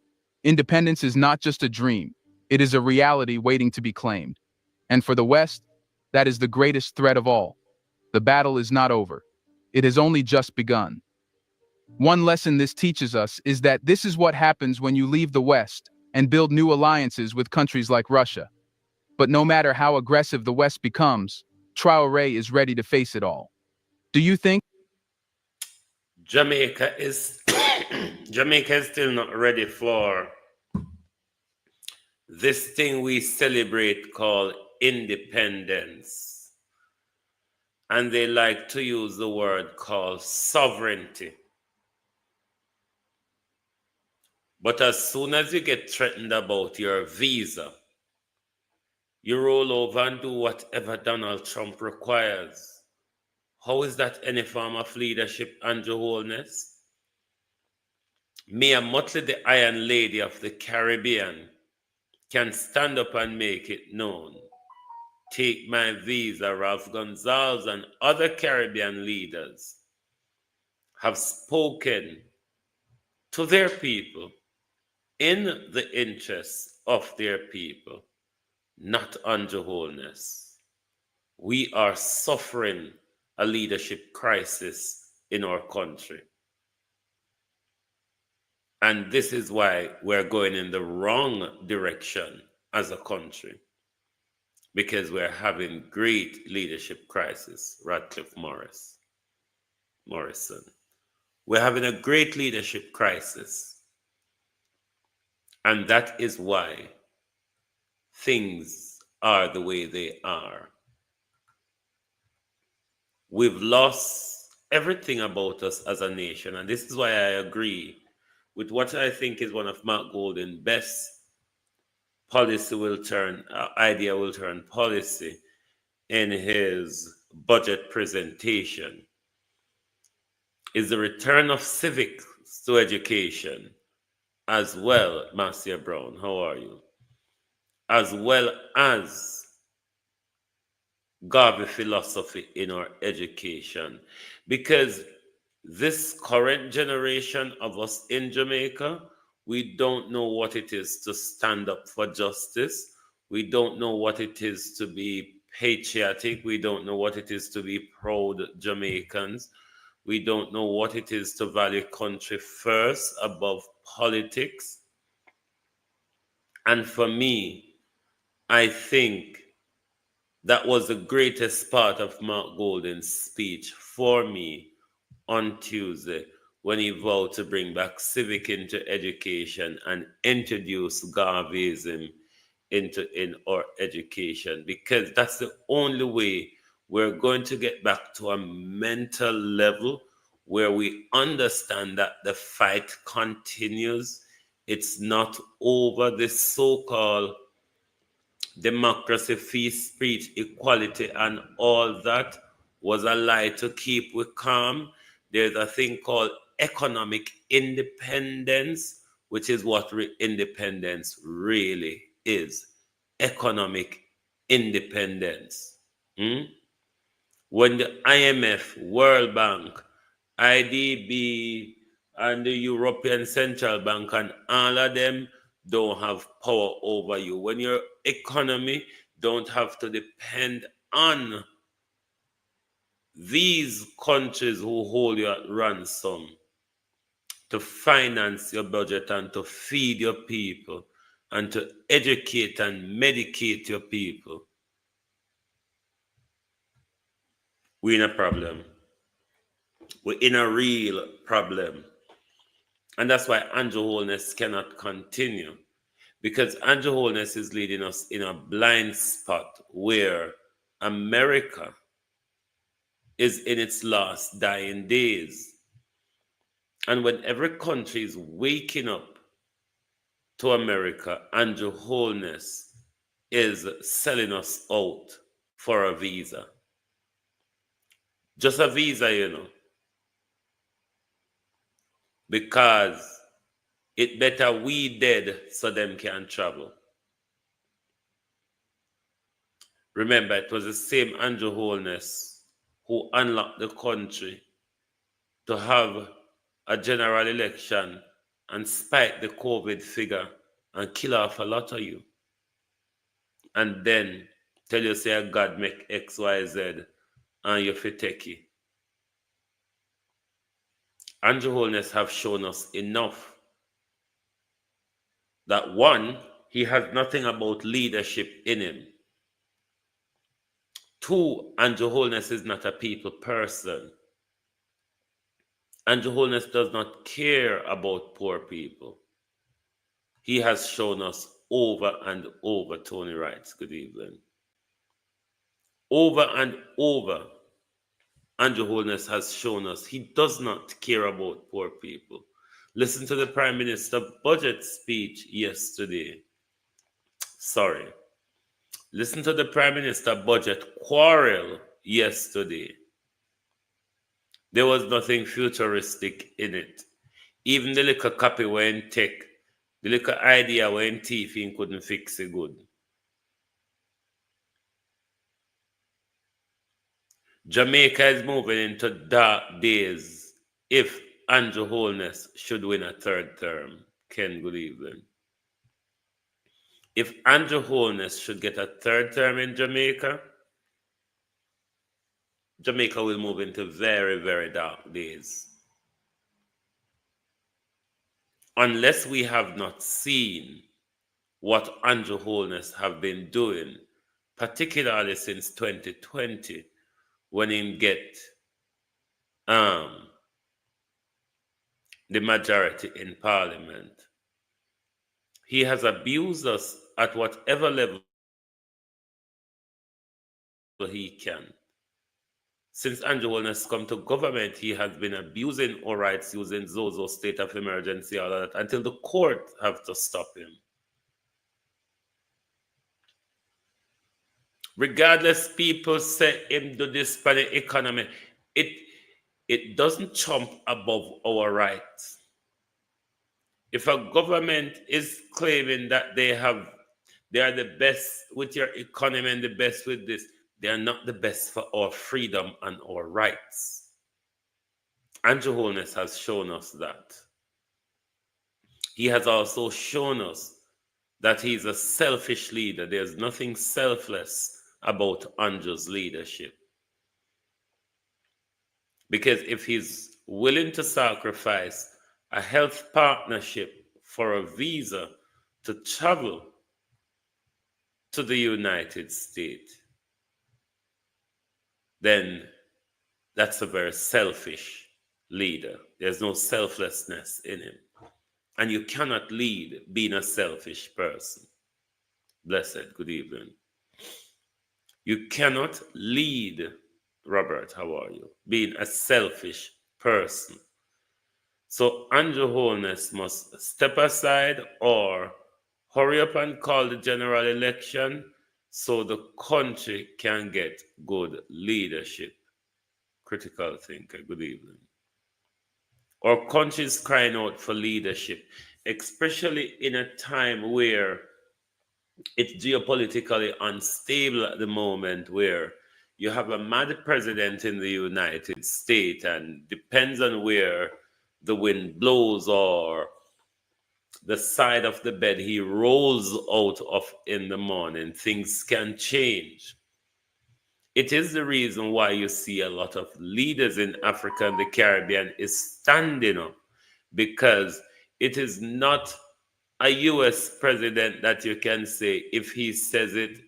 Independence is not just a dream. It is a reality waiting to be claimed. And for the West, that is the greatest threat of all. The battle is not over. It has only just begun. One lesson this teaches us is that this is what happens when you leave the West and build new alliances with countries like Russia. But no matter how aggressive the West becomes, Traoré is ready to face it all. Do you think? Jamaica is Jamaica is still not ready for this thing we celebrate called independence. And they like to use the word called sovereignty. But as soon as you get threatened about your visa, You roll over and do whatever Donald Trump requires. How is that any form of leadership, Andrew Holness? Mia Mottley, the Iron Lady of the Caribbean, can stand up and make it known. Take my visa, Ralph Gonsalves and other Caribbean leaders have spoken to their people in the interests of their people, not Andrew Holness. We are suffering a leadership crisis in our country. And this is why we're going in the wrong direction as a country, because we're having great leadership crisis. Radcliffe Morrison. We're having a great leadership crisis. And that is why things are the way they are. We've lost everything about us as a nation. And this is why I agree with what I think is one of Mark Golding's best idea will turn policy in his budget presentation, is the return of civics to education, as well, Marcia Brown, how are you? As well as Garvey philosophy in our education. Because this current generation of us in Jamaica, we don't know what it is to stand up for justice. We don't know what it is to be patriotic. We don't know what it is to be proud Jamaicans. We don't know what it is to value country first above politics. And for me, I think that was the greatest part of Mark Golding's speech for me on Tuesday, when he vowed to bring back civic into education and introduce Garveyism in our education, because that's the only way we're going to get back to a mental level where we understand that the fight continues. It's not over. This so-called democracy, free speech, equality, and all that was a lie to keep we calm. There's a thing called economic independence, which is what independence really is. Economic independence. When the IMF, World Bank, IDB, and the European Central Bank and all of them don't have power over you. When your economy don't have to depend on these countries who hold you at ransom to finance your budget and to feed your people and to educate and medicate your people, we're in a problem. We're in a real problem. And that's why Andrew Holness cannot continue. Because Andrew Holness is leading us in a blind spot where America is in its last dying days. And when every country is waking up to America, Andrew Holness is selling us out for a visa. Just a visa, you know. Because it better we dead so them can travel. Remember, it was the same Andrew Holness who unlocked the country to have a general election and spike the COVID figure and kill off a lot of you. And then tell you, say, God make X, Y, Z, and you fit techie. Andrew Holness have shown us enough that one, he has nothing about leadership in him. Two, Andrew Holness is not a people person. Andrew Holness does not care about poor people. He has shown us over and over, Tony writes, good evening. Over and over, Andrew Holness has shown us he does not care about poor people. Listen to the Prime Minister's budget speech yesterday. Listen to the Prime Minister budget quarrel yesterday. There was nothing futuristic in it. Even the little copy went tech, the little idea went thief, he couldn't fix it good. Jamaica is moving into dark days if Andrew Holness should win a third term. Ken, good evening. If Andrew Holness should get a third term in Jamaica, Jamaica will move into very, very dark days. Unless we have not seen what Andrew Holness have been doing, particularly since 2020, when he get the majority in Parliament. He has abused us at whatever level he can. Since Andrew Holness come to government, he has been abusing our rights using Zozo state of emergency, all of that, until the court have to stop him. Regardless, people say him do this for the economy. It doesn't trump above our rights. If a government is claiming that they are the best with your economy and the best with this, they are not the best for our freedom and our rights. Andrew Holness has shown us that. He has also shown us that he's a selfish leader. There's nothing selfless about Andrew's leadership. Because if he's willing to sacrifice a health partnership for a visa to travel to the United States, then that's a very selfish leader. There's no selflessness in him. And you cannot lead being a selfish person. Blessed, good evening. You cannot lead, Robert, how are you? Being a selfish person. So Andrew Holness must step aside or hurry up and call the general election so the country can get good leadership. Critical thinker, good evening. Our country is crying out for leadership, especially in a time where it's geopolitically unstable at the moment, where you have a mad president in the United States, and depends on where the wind blows or the side of the bed he rolls out of in the morning, things can change. It is the reason why you see a lot of leaders in Africa and the Caribbean is standing up, because it is not a US president that you can say if he says it,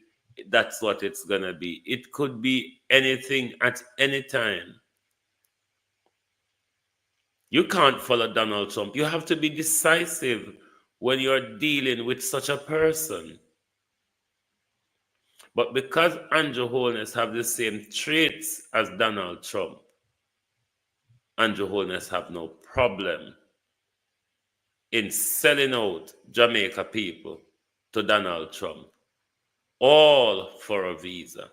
that's what it's going to be. It could be anything at any time. You can't follow Donald Trump. You have to be decisive when you're dealing with such a person. But because Andrew Holness have the same traits as Donald Trump, Andrew Holness have no problem in selling out Jamaica people to Donald Trump, all for a visa.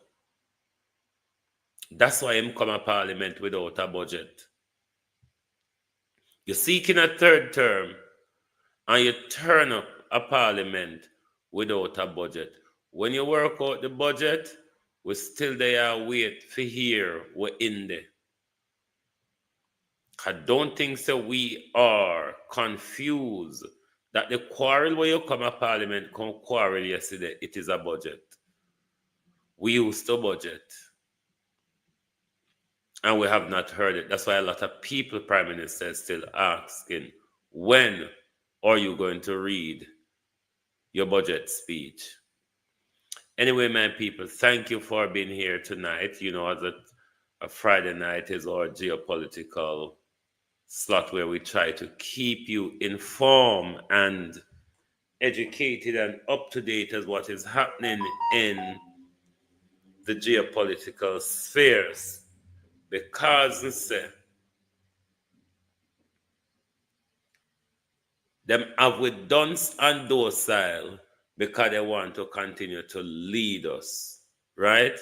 That's why him come to Parliament without a budget. You're seeking a third term and you turn up a Parliament without a budget. When you work out the budget, we still there wait for hear we're in there. I don't think so. We are confused that the quarrel where you come to Parliament come quarrel yesterday, it is a budget. We used to budget. And we have not heard it. That's why a lot of people, Prime Minister, is still asking, when are you going to read your budget speech? Anyway, my people, thank you for being here tonight. You know, as a Friday night is our geopolitical slot where we try to keep you informed and educated and up to date as what is happening in the geopolitical spheres. Because them have with dunce and docile because they want to continue to lead us, right?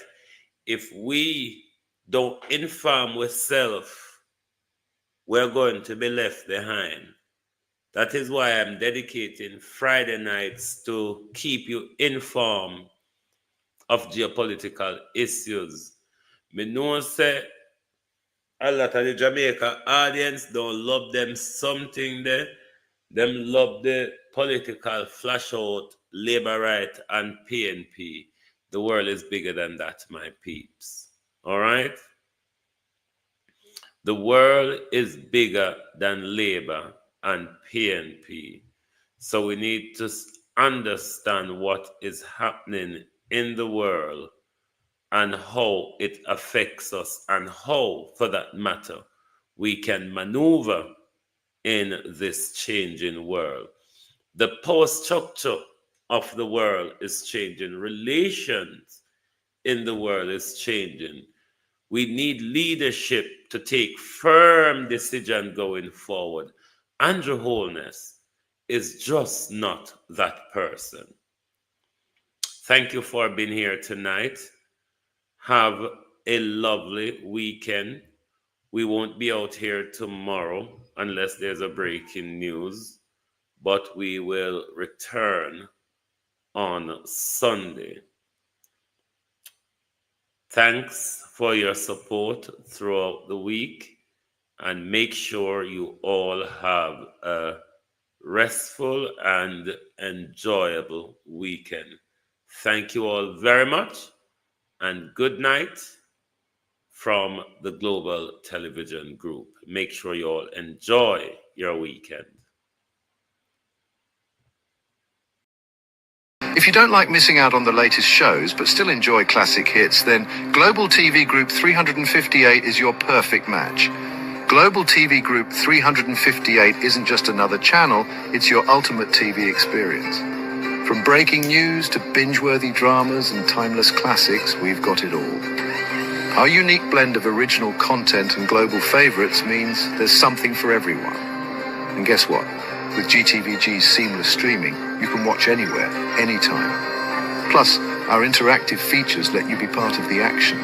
If we don't inform with self, we're going to be left behind. That is why I'm dedicating Friday nights to keep you informed of geopolitical issues. Me know say a lot of the Jamaica audience don't love them something there. Them love the political flash out, labor right, and PNP. The world is bigger than that, my peeps. All right? The world is bigger than labor and PNP. So we need to understand what is happening in the world and how it affects us, and how, for that matter, we can maneuver in this changing world. The power structure of the world is changing. Relations in the world is changing. We need leadership to take firm decision going forward. Andrew Holness is just not that person. Thank you for being here tonight. Have a lovely weekend. We won't be out here tomorrow unless there's a breaking news, but we will return on Sunday. Thanks for your support throughout the week, and make sure you all have a restful and enjoyable weekend. Thank you all very much, and good night from the Global Television Group. Make sure you all enjoy your weekend. If you don't like missing out on the latest shows but still enjoy classic hits, then Global TV Group 358 is your perfect match. Global TV Group 358 isn't just another channel, it's your ultimate TV experience. From breaking news to binge-worthy dramas and timeless classics, we've got it all. Our unique blend of original content and global favorites means there's something for everyone. And guess what? With GTVG's seamless streaming, you can watch anywhere, anytime. Plus, our interactive features let you be part of the action.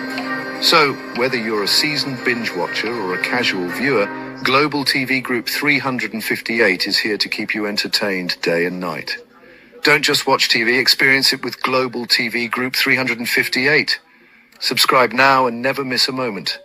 So, whether you're a seasoned binge watcher or a casual viewer, Global TV Group 358 is here to keep you entertained day and night. Don't just watch TV, experience it with Global TV Group 358. Subscribe now and never miss a moment.